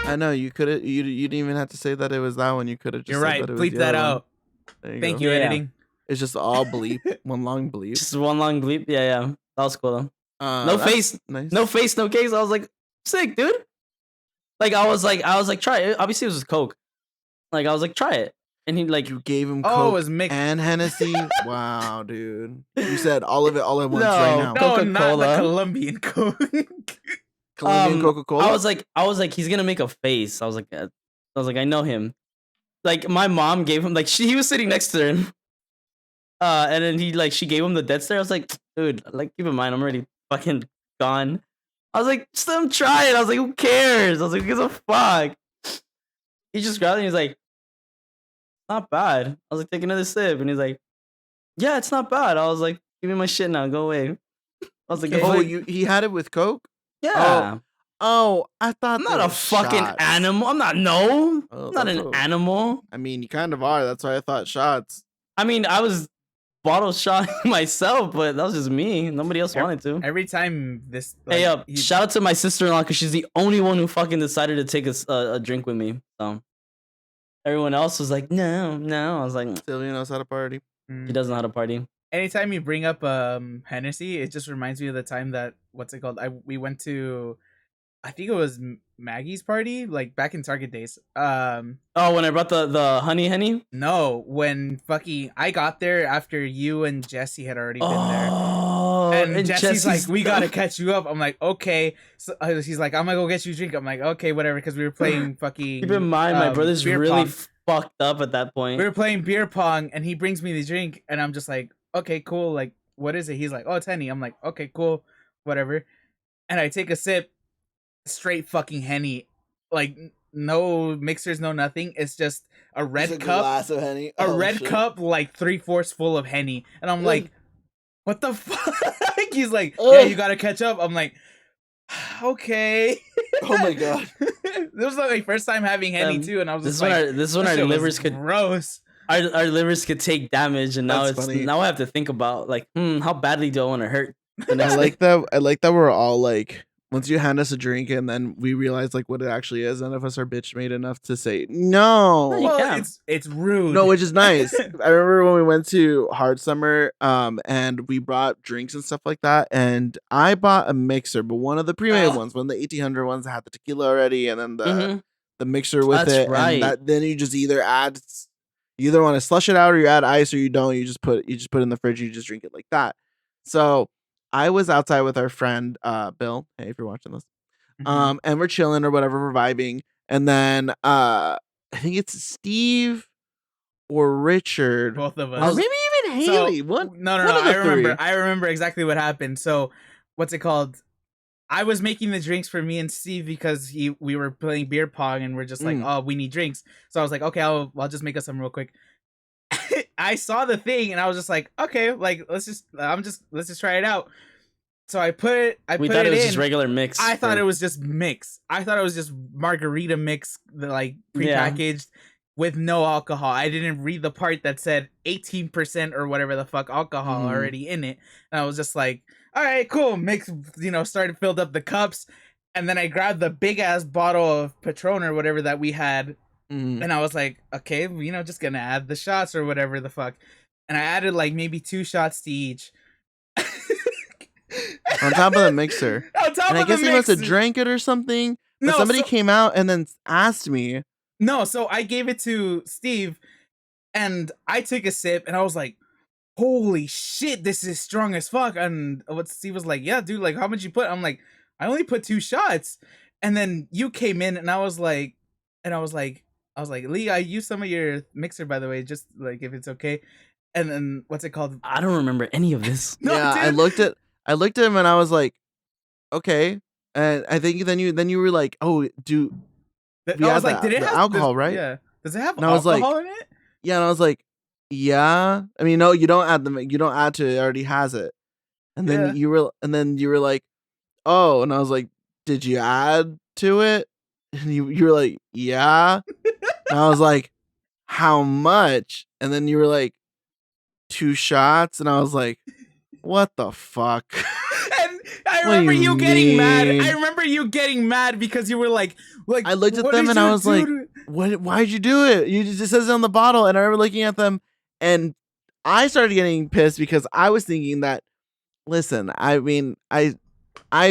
I know you could have. You didn't even have to say that it was that one. You could have just. You're said right. That it was Bleep the that other one. out. There Thank go. you, Yeah. editing. It's just all bleep, one long bleep. Just one long bleep. Yeah. That was cool though. No That's face. nice. No face, no case. I was like, sick, dude. Like I was like, try it. Obviously, it was Coke. Like I was like, try it, and he like, You gave him Oh, it Coke was mixed. and Hennessy. Wow, dude. You said all of it all at once No. right now. No, not Coca-Cola. the Colombian Coke. Colombian Coca-Cola. I was like, he's gonna make a face. I was like, I know him. Like my mom gave him he was sitting next to him. And then she gave him the death stare. I was like, dude, like keep in mind, I'm already fucking gone. I was like, just let him try it. I was like, who cares? I was like, who gives a fuck? He just grabbed it and he's like, not bad. I was like, take another sip. And he's like, yeah, it's not bad. I was like, give me my shit now, go away. I was like, oh, "If I-" he had it with Coke? yeah. Oh, I thought I'm they not a were fucking shots. animal. I'm not Oh, I'm not that's an what- animal. I mean, you kind of are. That's why I thought shots. I mean, I was bottle shot myself, but that was just me. Nobody else wanted to. Every time this. Hey, like, shout out to my sister-in-law because she's the only one who fucking decided to take a drink with me. So everyone else was like, no. I was like, Sylvia knows how to party. he doesn't know how to party. Anytime you bring up Hennessy, it just reminds me of the time that what's it called? We went to, I think it was Maggie's party, like back in Target days. Oh, when I brought the honey henny. No, when fucking I got there after you and Jesse had already been there. Oh, And Jesse's like, we gotta dumb. catch you up. I'm like, okay. So he's like, I'm gonna go get you a drink. I'm like, okay, whatever, because we were playing fucking. Keep in mind, my brother's beer really pong. fucked up at that point. We were playing beer pong, and he brings me the drink, and I'm just like, okay, cool. Like, what is it? He's like, oh, it's Henny. I'm like, okay, cool, whatever. And I take a sip, straight fucking Henny, like no mixers, no nothing. It's just a red Just a cup, glass of Henny. a Oh, red shit. cup, like 3/4 full of Henny, and I'm like, what the fuck? He's like, Ugh. yeah, you gotta catch up. I'm like, okay. Oh my god. This was like my first time having Henny too, and I was This just is like, when this is when "This our shit was livers could gross. our livers could take damage, and now That's funny. now I have to think about like, how badly do I want to hurt? The I next like that. I like that we're all like once you hand us a drink and then we realize like what it actually is, none of us are bitch made enough to say no. Well, it's rude. No, which is nice. I remember when we went to Hard Summer, and we brought drinks and stuff like that, and I bought a mixer, but one of the pre-made ones, one of the 1800 ones that had the tequila already, and then the mixer with it, right. and then you just either add, you either want to slush it out or you add ice, or you don't. You just put it in the fridge. You just drink it like that. So I was outside with our friend Bill. Hey, if you're watching this, and we're chilling or whatever, we're vibing, and then I think it's Steve or Richard, both of us, or maybe even Haley. No. I remember exactly what happened. So, what's it called? I was making the drinks for me and Steve because we were playing beer pong and we're just like, oh, we need drinks. So I was like, okay, I'll just make us some real quick. I saw the thing and I was just like, okay, like let's just try it out. So I put it. We thought it was just regular mix. I thought it was just mix. I thought it was just margarita mix, like prepackaged with no alcohol. I didn't read the part that said 18% or whatever the fuck alcohol already in it, and I was just like, all right, cool. Mix, started filled up the cups, and then I grabbed the big ass bottle of Patron or whatever that we had. And I was like, okay, just gonna add the shots or whatever the fuck. And I added like maybe 2 shots to each. On top of the mixer. On top and of I guess the he mix. must have drank it or something. But No, somebody came out and then asked me. No, so I gave it to Steve and I took a sip and I was like, holy shit, this is strong as fuck. And what Steve was like, yeah, dude, like how much you put? I'm like, I only put 2 shots. And then you came in and I was like, Lee, I used some of your mixer, by the way, just like if it's okay. And then what's it called? I don't remember any of this. No, yeah, dude. I looked at him and I was like, okay. And I think then you were like, oh, I was like, did it have alcohol, right? Yeah. Does it have and alcohol in it? Yeah, and I was like, yeah. I mean, no, you don't add to it. It already has it. And then you were like, oh, and I was like, did you add to it? And you were like, yeah. And I was like, how much? And then you were like, 2 shots, and I was like, what the fuck? And I remember you getting mad. I remember you getting mad because you were like I looked at them and I was like, what? Why'd you do it? You just says it on the bottle, and I remember looking at them, and I started getting pissed because I was thinking that, listen, I mean, I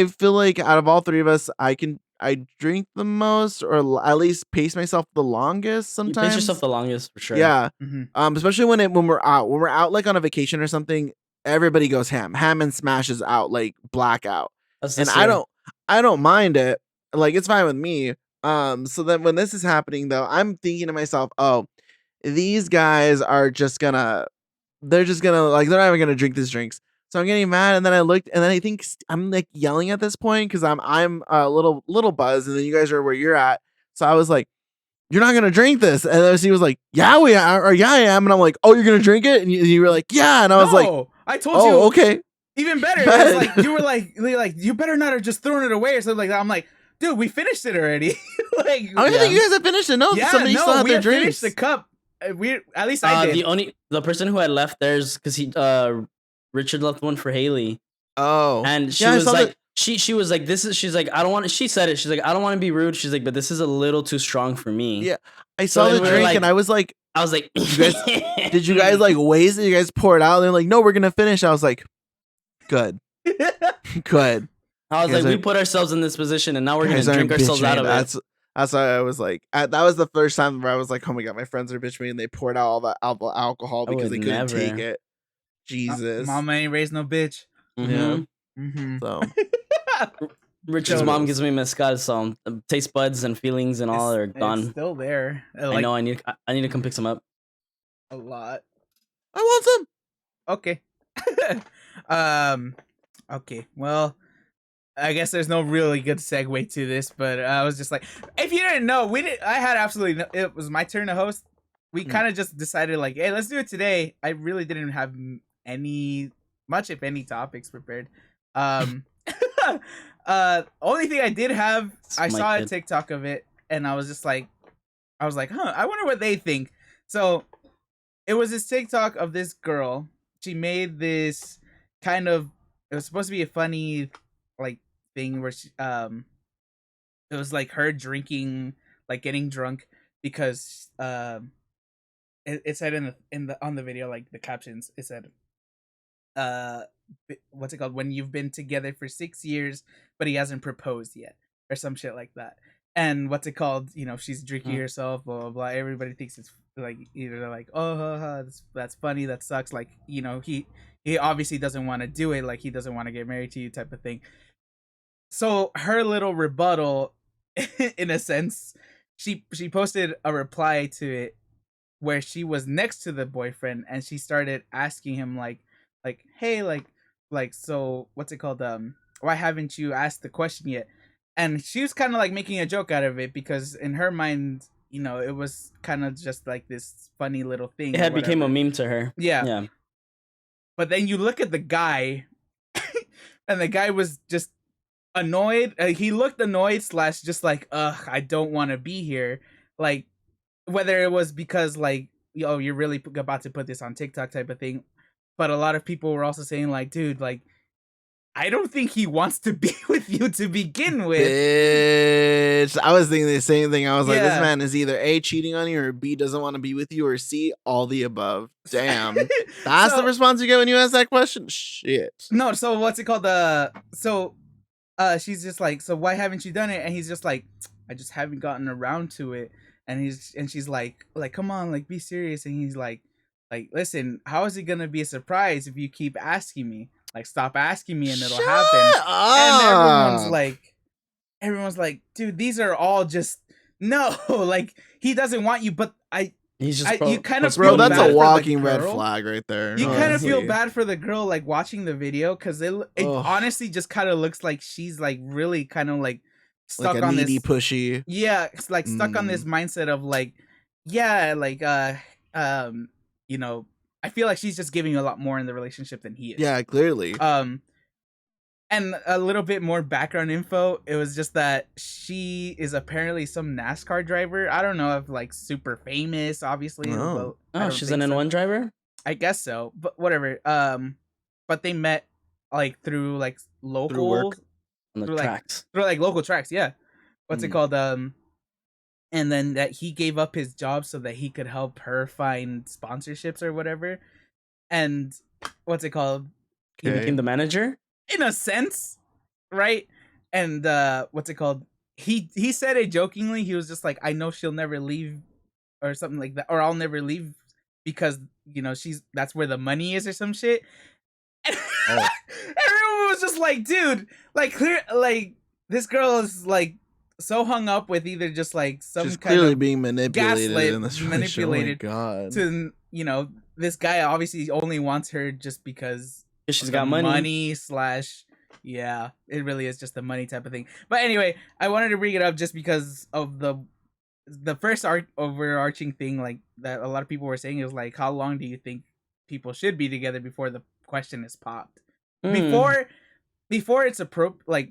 feel like out of all 3 of us, I drink the most, or at least pace myself the longest. Sometimes you pace yourself the longest for sure. Yeah, especially when we're out like on a vacation or something. Everybody goes ham and smashes out like blackout, and I don't mind it. Like it's fine with me. So then when this is happening though, I'm thinking to myself, oh, these guys are just gonna, they're not even gonna drink these drinks. So I'm getting mad, and then I looked, and then I think I'm like yelling at this point because I'm a little buzzed, and then you guys are where you're at. So I was like, "You're not gonna drink this," and then he was like, "Yeah, we are," or "Yeah, I am," and I'm like, "Oh, you're gonna drink it?" And you were like, "Yeah," and I was like, "I told you." Oh, okay. Even better. It was like you were like, "You better not have just thrown it away," or something like that. I'm like, "Dude, we finished it already." Like, I don't even think you guys have finished it. No, somebody still had their drinks. Finished the cup. At least I did. The person who had left theirs because Richard left one for Haley. Oh, and she was like, she was like, she's like, I don't want. She said it. She's like, I don't want to be rude. She's like, but this is a little too strong for me. Yeah, I saw the drink and I was like, did you guys like waste it? You guys pour it out? And they're like, no, we're gonna finish. I was like, good, good. I was like, we put ourselves in this position, and now we're gonna drink ourselves out of it. That's why I was like, that was the first time where I was like, oh my god, my friends are bitching me, and they poured out all the alcohol because they couldn't take it. Jesus, mama ain't raised no bitch. Yeah. So Richard's mom gives me mezcal, so taste buds and feelings and all are gone. It's still there. I know. I need to come pick some up. A lot. I want some. Okay. Okay. Well, I guess there's no really good segue to this, but I was just like, if you didn't know, I had absolutely no, it was my turn to host. We kind of just decided like, hey, let's do it today. I really didn't have much, if any, topics prepared. Only thing I did have, I saw a TikTok of it, and I was like, I wonder what they think. So it was this TikTok of this girl. She made this kind of, it was supposed to be a funny, like, thing where it was like her drinking, like getting drunk because it said in the on the video, like the captions, it said what's it called, when you've been together for 6 years but he hasn't proposed yet, or some shit like that. And what's it called, she's drinking herself, blah blah blah. Everybody thinks it's like, either they're like, oh, that's funny, that sucks, like, he obviously doesn't want to do it, like he doesn't want to get married to you, type of thing. So her little rebuttal, in a sense, she posted a reply to it where she was next to the boyfriend and she started asking him like, hey, like, so what's it called, why haven't you asked the question yet? And she was kind of like making a joke out of it, because in her mind, it was kind of just like this funny little thing. It had became a meme to her. Yeah. But then you look at the guy, and the guy was just annoyed. He looked annoyed / just like, I don't want to be here. Like, whether it was because like, you're really about to put this on TikTok type of thing. But a lot of people were also saying like, dude, like, I don't think he wants to be with you to begin with. Bitch. I was thinking the same thing. I was like, this man is either A, cheating on you, or B, doesn't want to be with you, or C, all the above. Damn. That's the response you get when you ask that question? Shit. No, so what's it called? She's just like, so why haven't you done it? And he's just like, I just haven't gotten around to it. And she's like, come on, like, be serious. And he's like, listen, how is it gonna be a surprise if you keep asking me? Like, stop asking me and it'll happen. And everyone's like, dude, these are all just, no, like, he doesn't want you, but you kind of, bro, that's a walking red flag right there. You kind of feel bad for the girl, like, watching the video, because it honestly just kind of looks like she's like really kind of like stuck like on needy, this pushy. Yeah, it's like stuck on this mindset of like, yeah, like I feel like she's just giving a lot more in the relationship than he is. Yeah, clearly. And a little bit more background info. It was just that she is apparently some NASCAR driver. I don't know if like super famous, obviously. Oh, she's an N1 driver? I guess so, but whatever. But they met like through like local, through work on the tracks. Through like local tracks, yeah. What's it called? And then that he gave up his job so that he could help her find sponsorships or whatever. And what's it called? He became the manager? In a sense, right? And what's it called? He said it jokingly. He was just like, I know she'll never leave, or something like that, or I'll never leave because, that's where the money is, or some shit. Everyone was just like, dude, like, clear, like, this girl is like so hung up with either just like some she's kind clearly of being manipulated in this manipulated. Oh my God. To this guy obviously only wants her just because she's got money. / yeah, it really is just the money type of thing. But anyway, I wanted to bring it up just because of the first overarching thing, like, that a lot of people were saying is like, how long do you think people should be together before the question is popped? Before it's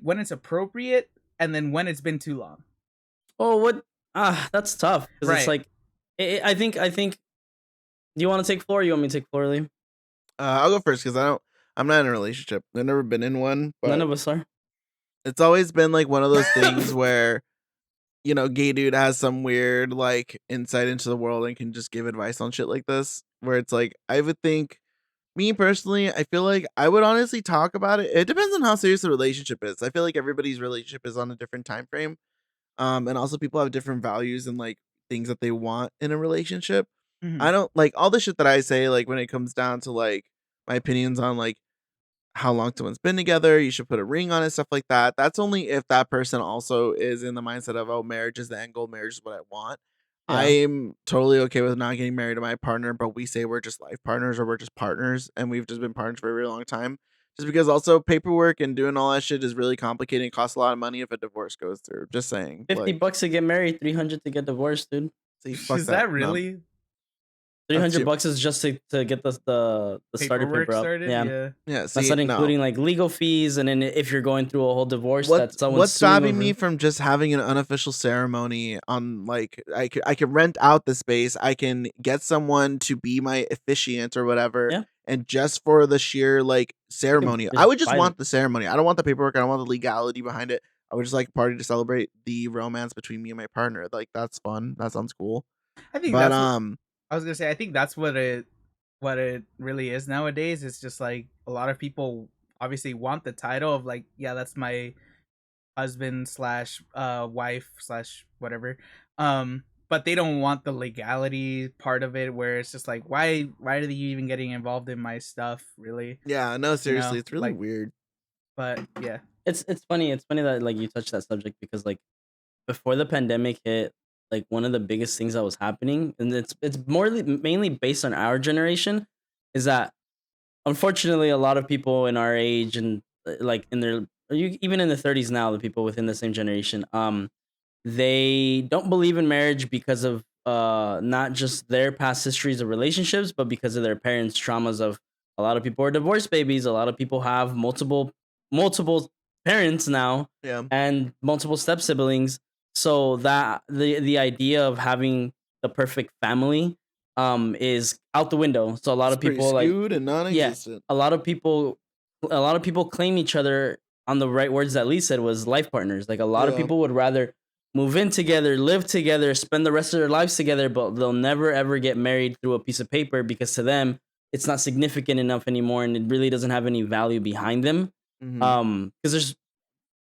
when it's appropriate, and then when it's been too long. Oh, that's tough. Right. It's like, I think. Do you want to take floor? Or you want me to take floor, Liam? I'll go first because I'm not in a relationship. I've never been in one. But none of us are. It's always been like one of those things where, gay dude has some weird like insight into the world and can just give advice on shit like this. Where it's like, I would think, me personally, I feel like I would honestly talk about it. It depends on how serious the relationship is. I feel like everybody's relationship is on a different time frame. And also people have different values and like things that they want in a relationship. Mm-hmm. I don't like all the shit that I say, like when it comes down to like my opinions on like how long someone's been together, you should put a ring on it, stuff like that. That's only if that person also is in the mindset of, oh, marriage is the end goal, marriage is what I want. Yeah. I'm totally okay with not getting married to my partner, but we say we're just life partners or we're just partners, and we've just been partners for a very long time. Just because also paperwork and doing all that shit is really complicated and costs a lot of money if a divorce goes through. Just saying. $50 to get married, $300 to get divorced, dude. See, is that really? No. $300 is just to get the starter paper up. Yeah. See, that's not including like legal fees, and then if you're going through a whole divorce, what's stopping me from just having an unofficial ceremony on like I can rent out the space, I can get someone to be my officiant or whatever, and just for the sheer like ceremony. I would just want the ceremony. I don't want the paperwork. I don't want the legality behind it. I would just like a party to celebrate the romance between me and my partner. Like that's fun. That sounds cool. I think But I was gonna say I think that's what it really is nowadays. It's just like a lot of people obviously want the title of like, yeah, that's my husband slash wife slash whatever. But they don't want the legality part of it, where it's just like, why are you even getting involved in my stuff, really? yeah, no, seriously, know, it's really like- weird. But yeah, It's funny. It's funny that like you touched that subject because like before the pandemic hit, like one of the biggest things that was happening, and it's mainly based on our generation, is that unfortunately a lot of people in our age and like in their even in the 30s now, the people within the same generation, they don't believe in marriage because of not just their past histories of relationships, but because of their parents' traumas of a lot of people are divorced babies, a lot of people have multiple parents now Yeah. and multiple step siblings. So that the idea of having the perfect family is out the window. So a lot It's of people pretty like skewed and non-existent. a lot of people claim each other on the right words that Lee said was life partners. Like a lot of Yeah. people would rather move in together, live together, spend the rest of their lives together, but they'll never ever get married through a piece of paper because to them it's not significant enough anymore and it really doesn't have any value behind them. Mhm. Because there's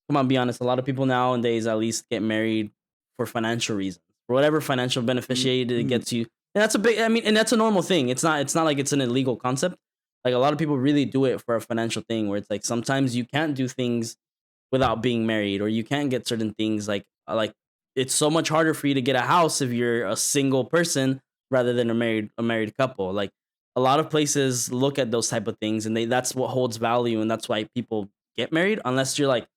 come on, be honest, a lot of people nowadays at least get married for financial reasons, for whatever financial beneficiary it Mhm. gets you. And that's a big, I mean, and that's a normal thing. It's not like it's an illegal concept. Like a lot of people really do it for a financial thing where it's like sometimes you can't do things without being married or you can't get certain things like it's so much harder for you to get a house if you're a single person rather than a married couple. Like a lot of places look at those type of things and that's what holds value and that's why people get married unless you're like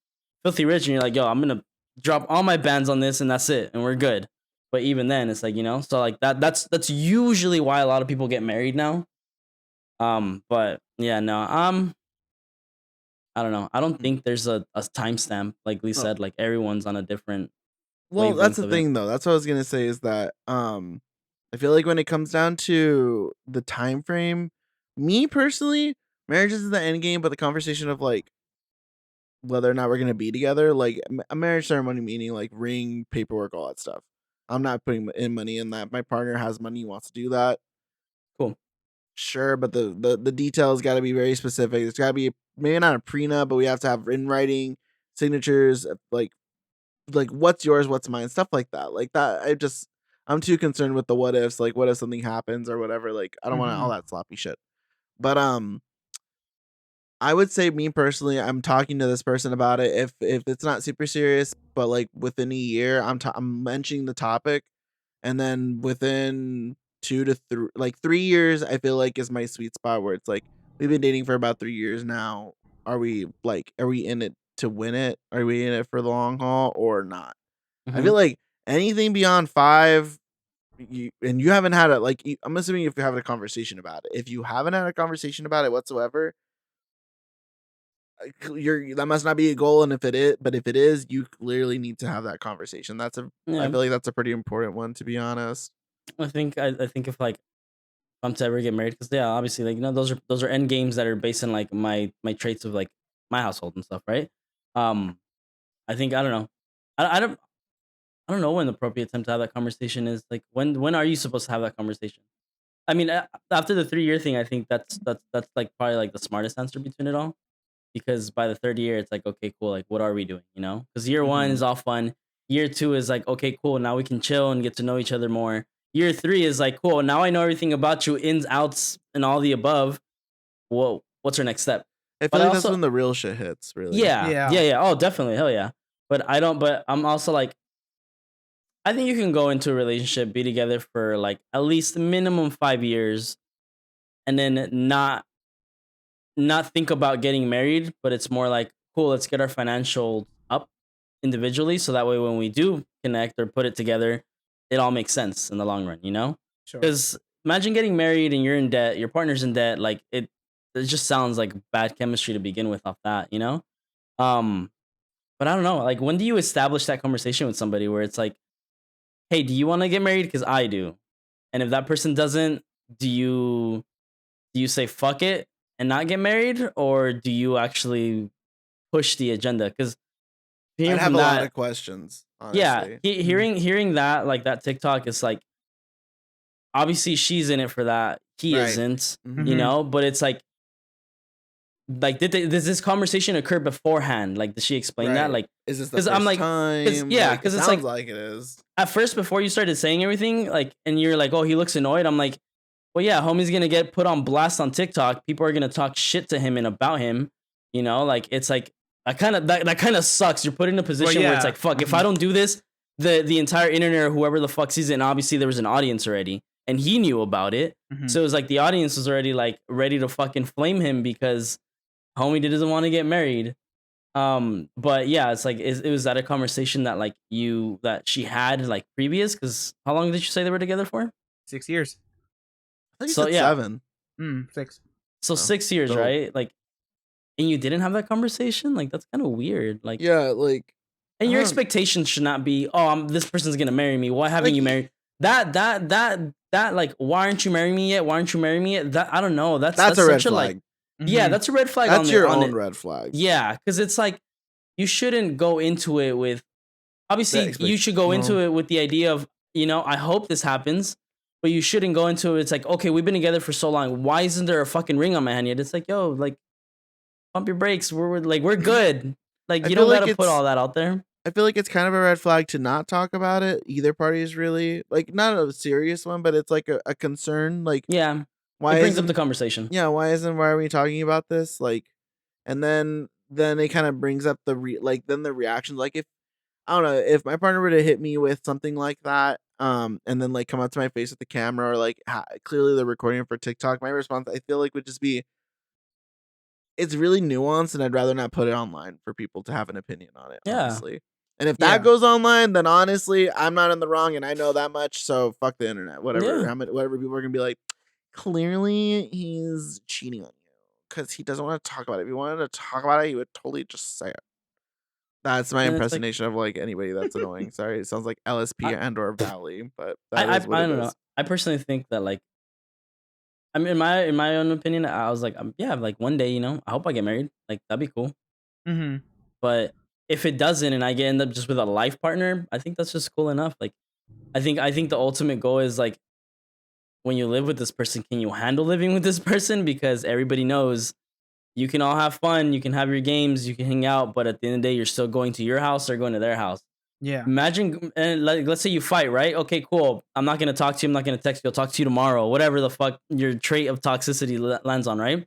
filthy rich and you're like, yo, I'm gonna drop all my bands on this and that's it and we're good. But even then, it's like so like that's usually why a lot of people get married now. But yeah, no, I don't know. I don't think there's a timestamp like Lee Oh. said. Like everyone's on a different. Well, that's the wavelength of it. thing though. That's what I was gonna say is that I feel like when it comes down to the time frame, me personally, marriage is the end game, but the conversation of like whether or not we're gonna be together, like a marriage ceremony, meaning like ring, paperwork, all that stuff. I'm not putting in money in that. My partner has money, wants to do that. Cool. Sure, but the details got to be very specific. It's got to be maybe not a prenup, but we have to have in writing signatures, like what's yours, what's mine, stuff like that. Like that, I'm too concerned with the what ifs. Like what if something happens or whatever. Like I don't want all that sloppy shit. But I would say me personally, I'm talking to this person about it. If it's not super serious, but like within a year, I'm mentioning the topic, and then within 3 years, I feel like is my sweet spot where it's like we've been dating for about 3 years now. Are we in it to win it? Are we in it for the long haul or not? I feel like anything beyond 5, you haven't had it. Like I'm assuming if you have a conversation about it. If you haven't had a conversation about it whatsoever, that must not be a goal, and if it is, you clearly need to have that conversation. I feel like that's a pretty important one, to be honest. I think if like I'm to ever get married, because yeah, obviously like those are end games that are based on like my traits of like my household and stuff, right? I think I don't know, I don't know when the appropriate time to have that conversation is. Like when are you supposed to have that conversation? I mean, after the 3 year thing, I think that's like probably like the smartest answer between it all. Because by the third year, it's like, okay, cool. Like, what are we doing? Because year one is all fun. Year two is like, okay, cool. Now we can chill and get to know each other more. Year three is like, cool. Now I know everything about you, ins, outs, and all the above. Whoa, what's our next step? I feel like that's when the real shit hits, really. Yeah. Oh, definitely. Hell yeah. But I'm also like, I think you can go into a relationship, be together for like at least minimum 5 years, and then not think about getting married, but it's more like, cool, let's get our financial up individually. So that way, when we do connect or put it together, it all makes sense in the long run, Sure. Because imagine getting married and you're in debt, your partner's in debt. Like it just sounds like bad chemistry to begin with off that, But I don't know. Like, when do you establish that conversation with somebody where it's like, hey, do you want to get married? Because I do. And if that person doesn't, do you Do you say fuck it and not get married, or do you actually push the agenda? Because I'd hearing have from a lot that, of questions, yeah, honestly. hearing that, like, that TikTok is like, obviously she's in it for that, he Right. isn't, Mhm. you know, but it's like does this conversation occur beforehand? Like, did she explain that? Right. Like, Is this the 'cause I'm first like, time? yeah, Like, it 'cause it's sounds like like it is. at first, before you started saying everything, like, and you're like, oh, he looks annoyed. I'm like, well, yeah, homie's gonna get put on blast on TikTok. People are gonna talk shit to him and about him. You know, like, it's like that kind of sucks. You're put in a position where it's yeah. like, fuck, if I don't do this, the entire internet or whoever the fuck sees it, and obviously there was an audience already, and he knew about it. So it was like the audience was already like ready to fucking flame him because homie doesn't want to get married. But yeah, it's like, it was that a conversation that like that she had like previous? Because how long did you say they were together for? 6 years. I think So, it's yeah. 7. 6. So Oh, 6 years, dope. right? Like, and you didn't have that conversation? Like, that's kind of weird. Like, Yeah, like, and I your don't- expectations should not be, oh, this person's gonna marry me. Why haven't Like, you married? That like, why aren't you marrying me yet? Why aren't you marrying me yet? That, I don't know. That's that's a red such a, flag. like, yeah, that's a red flag. That's on your on own it. red flag. Yeah, because it's like, you shouldn't go into it with, obviously you should go into it with the idea of, you know, I hope this happens, but you shouldn't go into it. It's like, okay, we've been together for so long. Why isn't there a fucking ring on my hand yet? It's like, yo, like, pump your brakes. We're good. Like, I you feel don't like gotta put it's- all that out there. I feel like it's kind of a red flag to not talk about it. Either party is really, like, not a serious one, but it's like a concern. Like, Yeah, why it brings up isn't- the conversation. Yeah, why are we talking about this? Like, and then it kind of brings up the reactions. Like, if I don't know, if my partner were to hit me with something like that, and then like come up to my face with the camera, or like clearly they're recording it for TikTok, my response, I feel like, would just be, it's really nuanced, and I'd rather not put it online for people to have an opinion on it. Yeah. Honestly. And if that goes online, then honestly, I'm not in the wrong, and I know that much. So fuck the internet. Whatever. Yeah. Whatever people are gonna be like, clearly he's cheating on you because he doesn't want to talk about it. If he wanted to talk about it, he would totally just say it. That's my And it's like- impersonation of like anybody that's annoying. Sorry, it sounds like LSP and or Valley, but I that is what it don't is. know. I personally think that, like, I mean, in my own opinion, I was like, yeah, like, one day, you know, I hope I get married. Like, that'd be cool. But if it doesn't, and I end up just with a life partner, I think that's just cool enough. Like, I think the ultimate goal is, like, when you live with this person, can you handle living with this person? Because everybody knows you can all have fun, you can have your games, you can hang out, but at the end of the day, you're still going to your house or going to their house. Yeah. Imagine, and like, let's say you fight, right? Okay, cool. I'm not gonna talk to you. I'm not gonna text you. I'll talk to you tomorrow. Whatever the fuck your trait of toxicity lands on, right?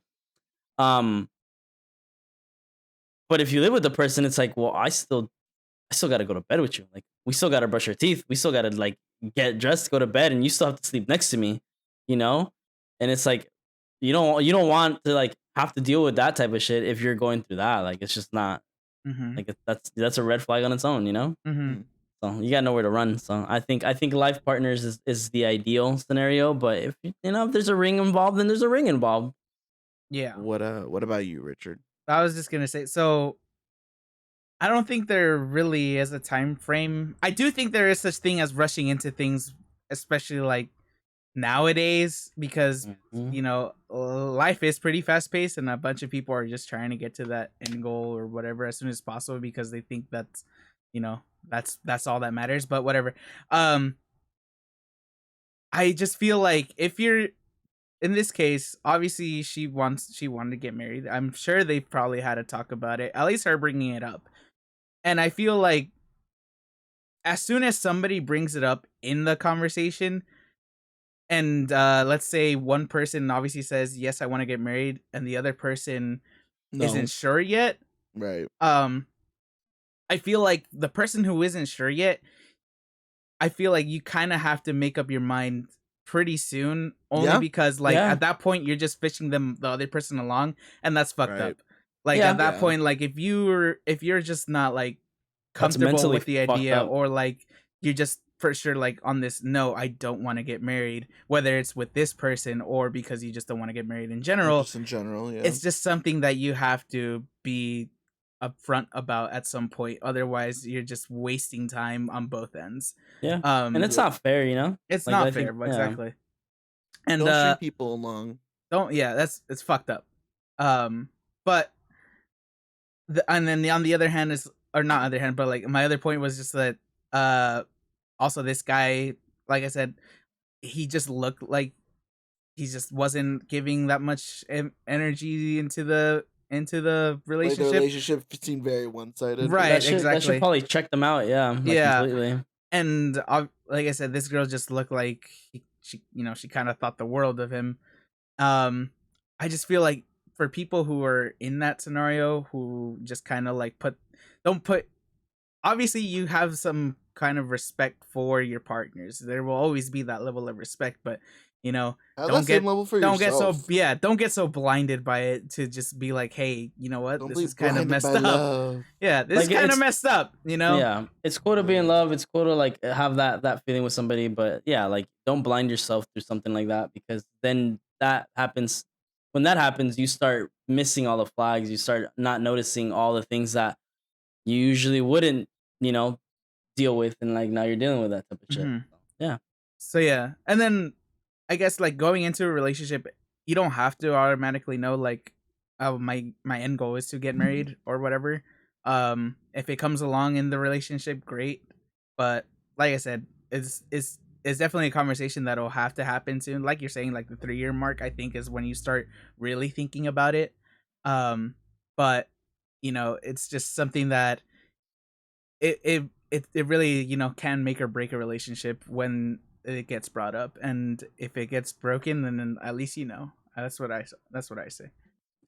But if you live with the person, it's like, well, I still gotta go to bed with you. Like, we still gotta brush our teeth. We still gotta, like, get dressed, go to bed, and you still have to sleep next to me, you know? And it's like, you don't want to, like, have to deal with that type of shit if you're going through that. Like, it's just not, like, that's a red flag on its own, you know? So you got nowhere to run. So I think life partners is the ideal scenario. But if if there's a ring involved, then there's a ring involved. Yeah. What about you, Richard? I was just gonna say, so I don't think there really is a time frame. I do think there is such thing as rushing into things, especially like nowadays, because you know, life is pretty fast paced, and a bunch of people are just trying to get to that end goal or whatever as soon as possible because they think that's, you know, that's all that matters. But whatever. I just feel like if you're in this case, obviously she wanted to get married. I'm sure they probably had a talk about it, at least her bringing it up. And I feel like as soon as somebody brings it up in the conversation, and let's say one person obviously says, yes, I want to get married, and the other person isn't sure yet. Right. I feel like the person who isn't sure yet, I feel like you kind of have to make up your mind pretty soon, only because like at that point you're just fishing the other person along, and that's fucked up. Like at that point, like if you're just not like comfortable with the idea, or like you're just for sure like on this, no, I don't want to get married, whether it's with this person or because you just don't want to get married in general. Just in general, yeah. It's just something that you have to be upfront about at some point. Otherwise, you're just wasting time on both ends. Yeah. And it's not fair, you know? It's like, not fair, exactly. And don't string people along. don't. Yeah, it's fucked up. But and then on the other hand is, or not other hand, but like my other point was just that also this guy, like I said, he just looked like he just wasn't giving that much energy into the relationship. Like the relationship seemed very one-sided. Right, That should exactly. probably check them out. Yeah, like completely. And like I said, this girl just looked like she kind of thought the world of him. I just feel like for people who are in that scenario, who just kind of like don't put, obviously you have some kind of respect for your partners. There will always be that level of respect, but don't get so blinded by it to just be like, hey, you know what, this is kind of messed up. Love. Yeah, this is kind of messed up, Yeah, it's cool to be in love, it's cool to like have that feeling with somebody, but yeah, like don't blind yourself through something like that, because then that happens. When that happens, you start missing all the flags, you start not noticing all the things that you usually wouldn't deal with, and like now you're dealing with that type of shit. Yeah. So yeah, and then I guess like going into a relationship, you don't have to automatically know like, oh, my end goal is to get married or whatever. If it comes along in the relationship, great. But like I said, it's definitely a conversation that'll have to happen soon. Like you're saying, like the 3-year mark, I think is when you start really thinking about it. But it's just something that it really can make or break a relationship when it gets brought up, and if it gets broken, then at least that's what I say.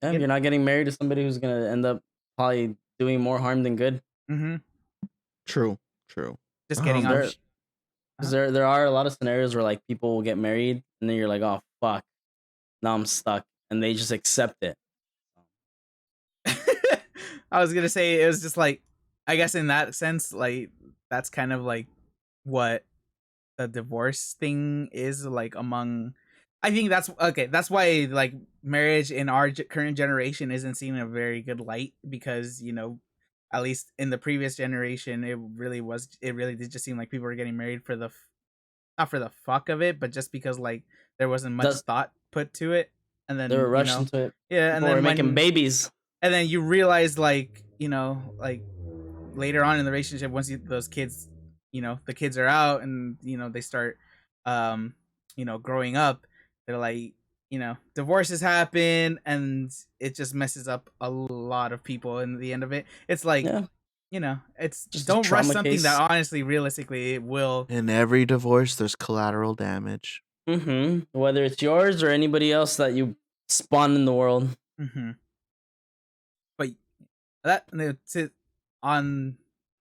Yeah, you're not getting married to somebody who's gonna end up probably doing more harm than good. True. Just getting on. Because there are a lot of scenarios where like people will get married and then you're like, oh fuck, now I'm stuck, and they just accept it. I was gonna say, it was just like, I guess in that sense, like that's kind of like what the divorce thing is like among. I think that's okay. That's why like marriage in our current generation isn't seen in a very good light, because at least in the previous generation, it really did just seem like people were getting married for not for the fuck of it, but just because like there wasn't much thought put to it, and then they were rushed into it. Yeah, people and then making babies, and then you realize like like later on in the relationship, once those kids, the kids are out and they start growing up, they're like, divorces happen, and it just messes up a lot of people in the end of it. It's like, it's just don't rush something case. That honestly, realistically, it will. In every divorce, there's collateral damage. Whether it's yours or anybody else that you spawn in the world. But that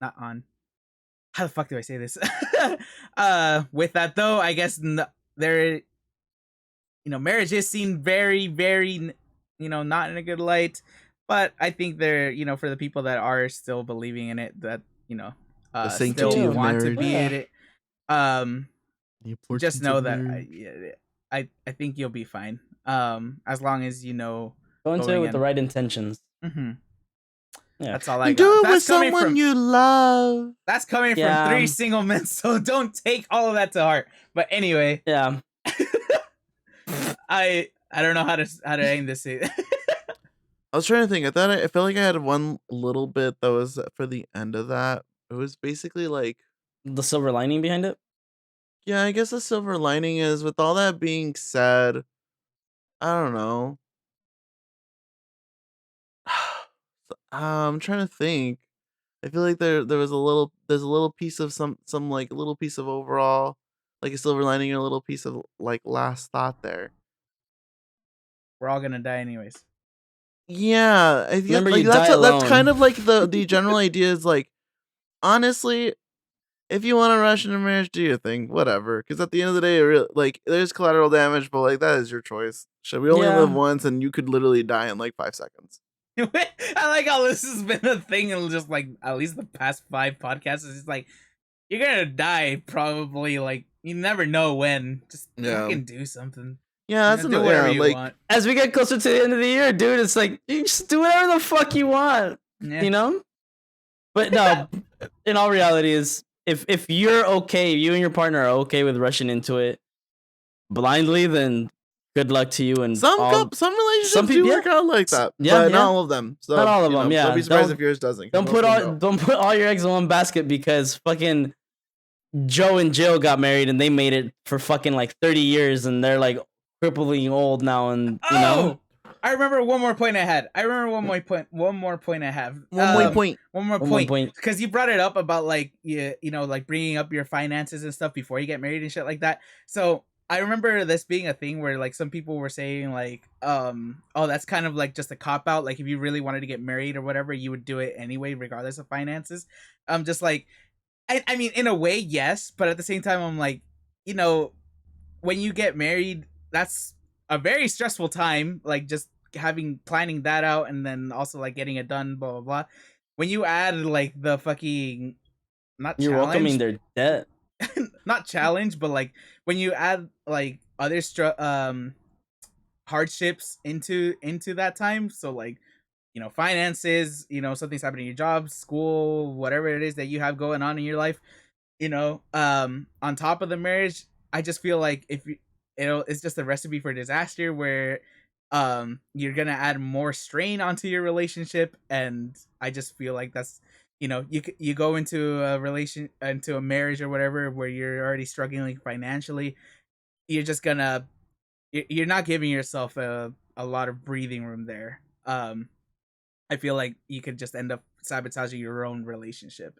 not on. How the fuck do I say this? With that though, I guess there, marriage is seen very, very, not in a good light. But I think they're, for the people that are still believing in it, that still want to be in it, just know that I think you'll be fine. As long as go into it with the right intentions. Yeah. That's all I got. Do it with someone you love. That's coming from 3 single men, so don't take all of that to heart. But anyway, yeah. I don't know how to end this. I was trying to think. I felt like I had one little bit that was for the end of that. It was basically like the silver lining behind it. Yeah, I guess the silver lining is, with all that being said, I don't know. I'm trying to think. I feel like there's a little piece of some like a little piece of overall, like a silver lining, and a little piece of like last thought there. We're all gonna die anyways. Yeah, I think like, that's kind of like the general idea is like, honestly, if you want to rush into marriage, do your thing, whatever. Because at the end of the day, like there's collateral damage, but like that is your choice. Should we only live once, and you could literally die in like 5 seconds. I like how this has been a thing in just like at least the past 5 podcasts. It's just like, you're gonna die probably, like you never know when. Just fucking do something. Yeah, that's do whatever you want. As we get closer to the end of the year, dude, it's like you just do whatever the fuck you want. Yeah. But no, in all reality, is if you're okay, you and your partner are okay with rushing into it blindly, then good luck to you and some relationships do work out like that, but not all of them. So not all of them. Yeah, don't be surprised if yours doesn't. Don't put all your eggs in one basket because fucking Joe and Jill got married and they made it for fucking like 30 years and they're like crippling old now, and you know. I remember one more point I had. One more point I have. One more point. Because you brought it up about like like bringing up your finances and stuff before you get married and shit like that. So I remember this being a thing where like some people were saying like, oh, that's kind of like just a cop out. Like if you really wanted to get married or whatever, you would do it anyway, regardless of finances. Just like, I mean, in a way, yes, but at the same time, I'm like, when you get married, that's a very stressful time. Like just planning that out and then also like getting it done, blah blah blah. When you add like the fucking you're welcoming their debt. Not challenge, but like when you add like other hardships into that time, so like finances, something's happening in your job, school, whatever it is that you have going on in your life, on top of the marriage, I just feel like it's just a recipe for disaster where you're gonna add more strain onto your relationship, and I just feel like that's you go into a marriage or whatever where you're already struggling financially, you're just gonna you're not giving yourself a lot of breathing room there. I feel like you could just end up sabotaging your own relationship.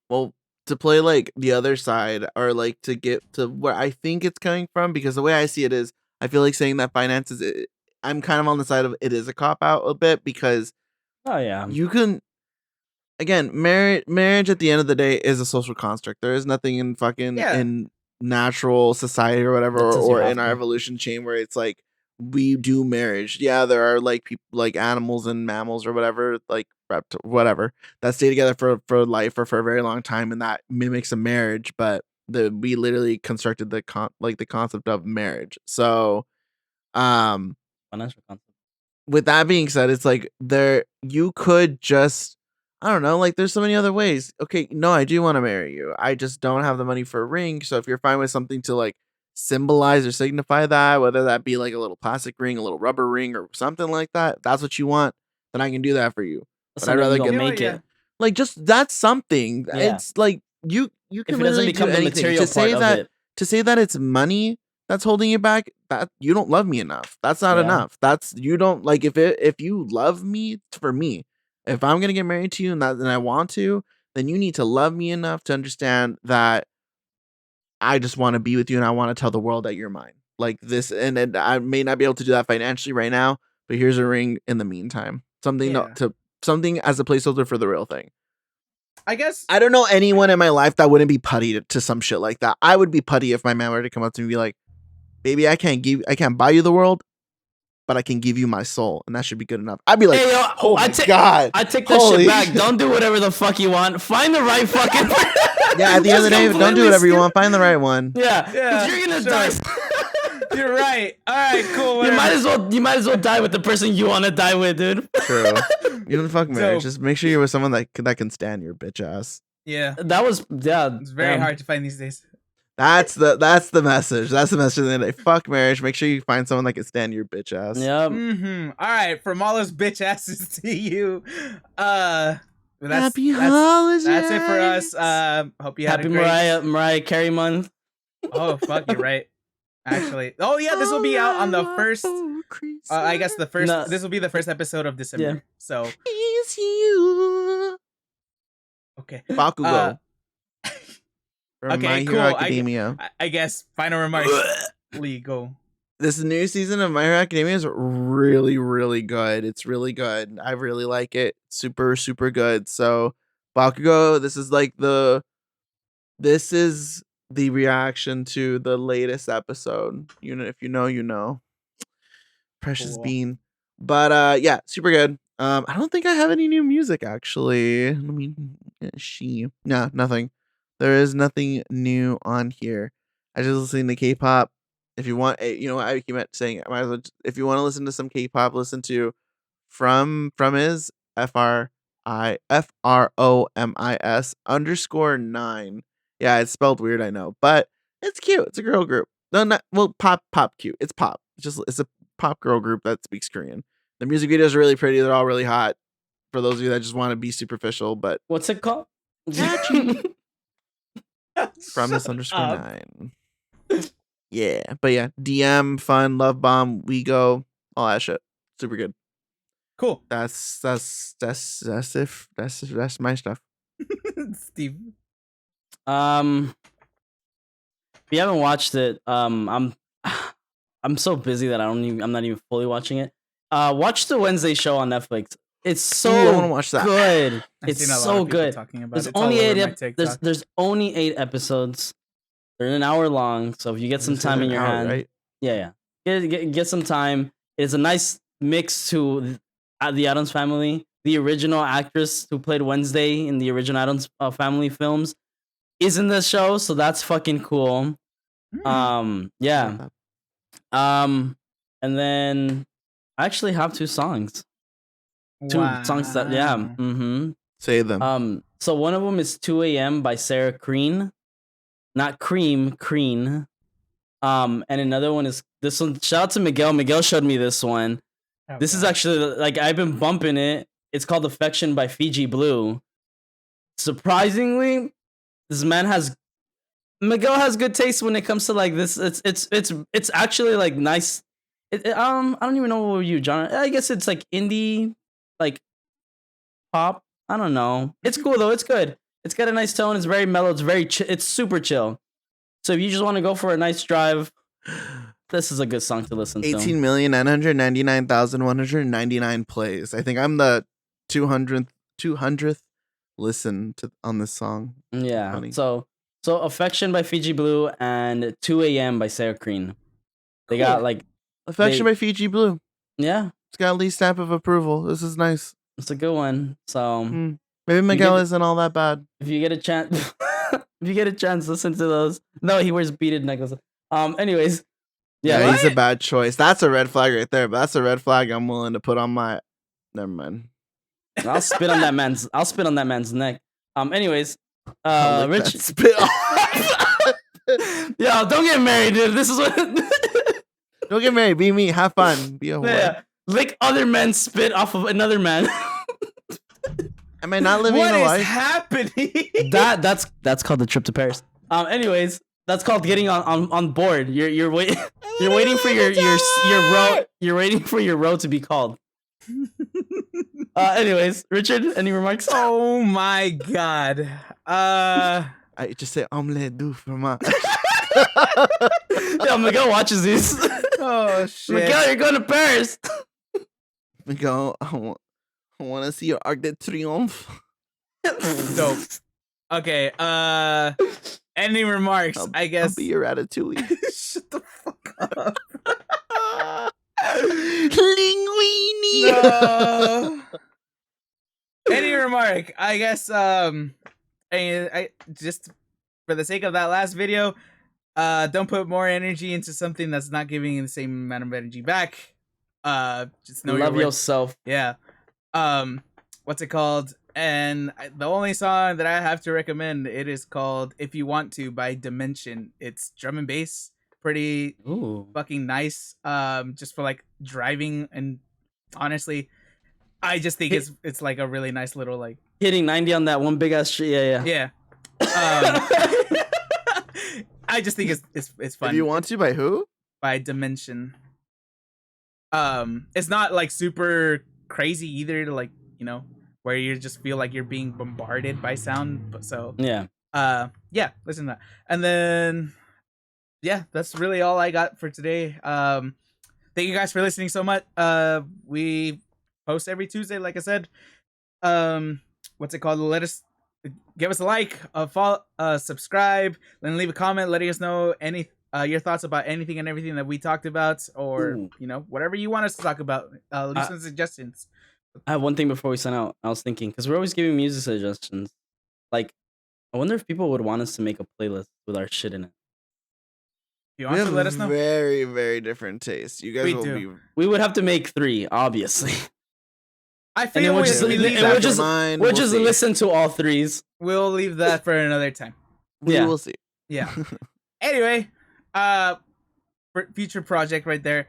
Well, to play like the other side, or like to get to where I think it's coming from, because the way I see it is, I feel like saying that finances, I'm kind of on the side of it is a cop out a bit, because you can, again, marriage at the end of the day is a social construct. There is nothing in fucking in natural society or whatever, or in our evolution chain where it's like we do marriage. Yeah, there are like people like animals and mammals or whatever, like whatever, that stay together for life or for a very long time, and that mimics a marriage, but we literally constructed the concept of marriage. So financial concept. With that being said, it's like you could just, I don't know, like there's so many other ways. Okay, no, I do want to marry you. I just don't have the money for a ring. So if you're fine with something to like symbolize or signify that, whether that be like a little plastic ring, a little rubber ring, or something like that, if that's what you want, then I can do that for you. But I'd rather make it. Like just that's something. Yeah. It's like you can literally do anything to say that to say that it's money that's holding you back, that you don't love me enough. That's not enough. That's you don't like if you love me, for me, if I'm gonna get married to you and I want to, then you need to love me enough to understand that I just want to be with you and I want to tell the world that you're mine. Like this, and I may not be able to do that financially right now, but here's a ring in the meantime. Something something as a placeholder for the real thing. I guess I don't know anyone in my life that wouldn't be putty to some shit like that. I would be putty if my man were to come up to me and be like, baby, I can't buy you the world, but I can give you my soul, and that should be good enough. I'd be like, hey, oh my God. I take that shit back. Don't do whatever the fuck you want. Find the right fucking yeah, at the end of the day, don't do whatever you want. Find the right one. Yeah. You're gonna die. You're right. All right, cool. Whatever. You might as well die with the person you want to die with, dude. True. You don't fuck marriage. Just make sure you're with someone that can stand your bitch ass. Yeah. It's very hard to find these days. That's the message. That's the message of the day. Fuck marriage. Make sure you find someone that can stand your bitch ass. Yep. Mm-hmm. All right, from all those bitch asses to you. Happy holidays. That's it for us. Hope you had Happy Mariah Carey month. Oh fuck, you're right. Actually, oh yeah, this will be out on the first. I guess the first. No. This will be the first episode of December. Yeah. So. It's you. Okay. Bakugo. Okay, My Hero Academia. I guess final remarks. Lee, go. This new season of My Hero Academia is really, really good. It's really good. I really like it. Super, super good. So, Bakugo, this is the reaction to the latest episode. You know, if you know, you know. Precious Bean. But yeah, super good. I don't think I have any new music actually. I mean, no, nothing. There is nothing new on here. I just listen to K-pop. If you want, I keep saying, might as well, if you want to listen to some K-pop, listen to Fromis FROMIS _9. Yeah, it's spelled weird, I know, but it's cute. It's a girl group. No, not well. Pop cute. It's pop. It's a pop girl group that speaks Korean. The music videos are really pretty. They're all really hot. For those of you that just want to be superficial, but what's it called? Promise _9. Yeah, but yeah, DM, fun, love bomb, we go, all that shit. Super good. Cool. That's my stuff. Steve. If you haven't watched it, I'm so busy that I'm not even fully watching it. Watch the Wednesday show on Netflix. It's so I want to watch that. good. I've It's seen a lot so of people good. talking about There's it. only It's all over 8 my TikTok. there's only 8 episodes. They're an hour long, so if you get some time in your hand, right? yeah, get some time. It's a nice mix to the Addams Family. The original actress who played Wednesday in the original Addams Family films is in the show, so that's fucking cool. Yeah. And then I actually have 2 songs. Two songs that Say them. So one of them is 2 a.m. by Sarah Crean. Not Cream, Crean. And another one is this one. Shout out to Miguel. Miguel showed me this one. This is actually like I've been bumping it. It's called Affection by Fiji Blue. Surprisingly, Miguel has good taste when it comes to like this. It's actually like nice. I don't even know what you genre. I guess it's like indie, like pop. I don't know. It's cool though. It's good. It's got a nice tone. It's very mellow. It's very it's super chill. So if you just want to go for a nice drive, this is a good song to listen to. 18,999,199 plays. I think I'm the 200th listen to on this song. Yeah. Funny. So Affection by Fiji Blue and 2 a.m. by Sarah Crean. They got like Affection by Fiji Blue. Yeah. It's got at least stamp of approval. This is nice. It's a good one. So maybe Miguel isn't all that bad. If you get a chance listen to those. No, he wears beaded necklaces. Anyways. Yeah, he's a bad choice. That's a red flag right there, but that's a red flag I'm willing to put on my never mind. I'll spit on that man's neck. Anyways, Rich spit off. Yo, don't get married, dude. This is what Don't get married, be me, have fun. Be a whore. Yeah. Lick other men's spit off of another man. Am I not living a life? What is happening? That's called the trip to Paris. Anyways, that's called getting on board. You're waiting for your row. You're waiting for your row to be called. Anyways, Richard, any remarks? Oh my god. I just say omelette du fromage. Yo, Miguel watches these. Oh shit. Miguel, you're going to Paris. Miguel, I want to see your Arc de Triomphe. Dope. Okay, any remarks? I guess I'll be your ratatouille. Shut the fuck up. Linguini. No. Any remark? I guess I just for the sake of that last video, don't put more energy into something that's not giving you the same amount of energy back. Just know love yourself. Yeah. What's it called? And the only song that I have to recommend, it is called "If You Want To" by Dimension. It's drum and bass, pretty fucking nice. Just for like driving, and honestly, I just think it's like a really nice little like hitting 90 on that one big ass shit. Yeah. I just think it's fun. If You Want To by who? By Dimension. It's not like super crazy either to like, you know, where you just feel like you're being bombarded by sound. But so yeah, listen to that. And then that's really all I got for today. Thank you guys for listening so much. We post every Tuesday, like I said. What's it called? Give us a like, follow, subscribe, then leave a comment letting us know your thoughts about anything and everything that we talked about, or you know, whatever you want us to talk about. Leave some suggestions. I have one thing before we sign out. I was thinking, because we're always giving music suggestions. Like, I wonder if people would want us to make a playlist with our shit in it. You want to let us know? Very, very different taste. You guys We would have to make 3, obviously. I feel we'll just listen to all 3s. We'll leave that for another time. We'll see. Yeah. Anyway, future project right there.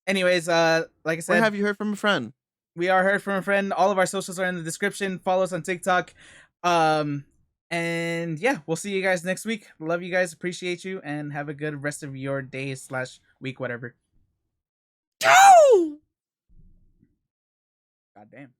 Anyways, like I said, where have you heard from a friend? We are heard from a friend. All of our socials are in the description. Follow us on TikTok. And yeah, we'll see you guys next week. Love you guys, appreciate you, and have a good rest of your day / week, whatever. God damn.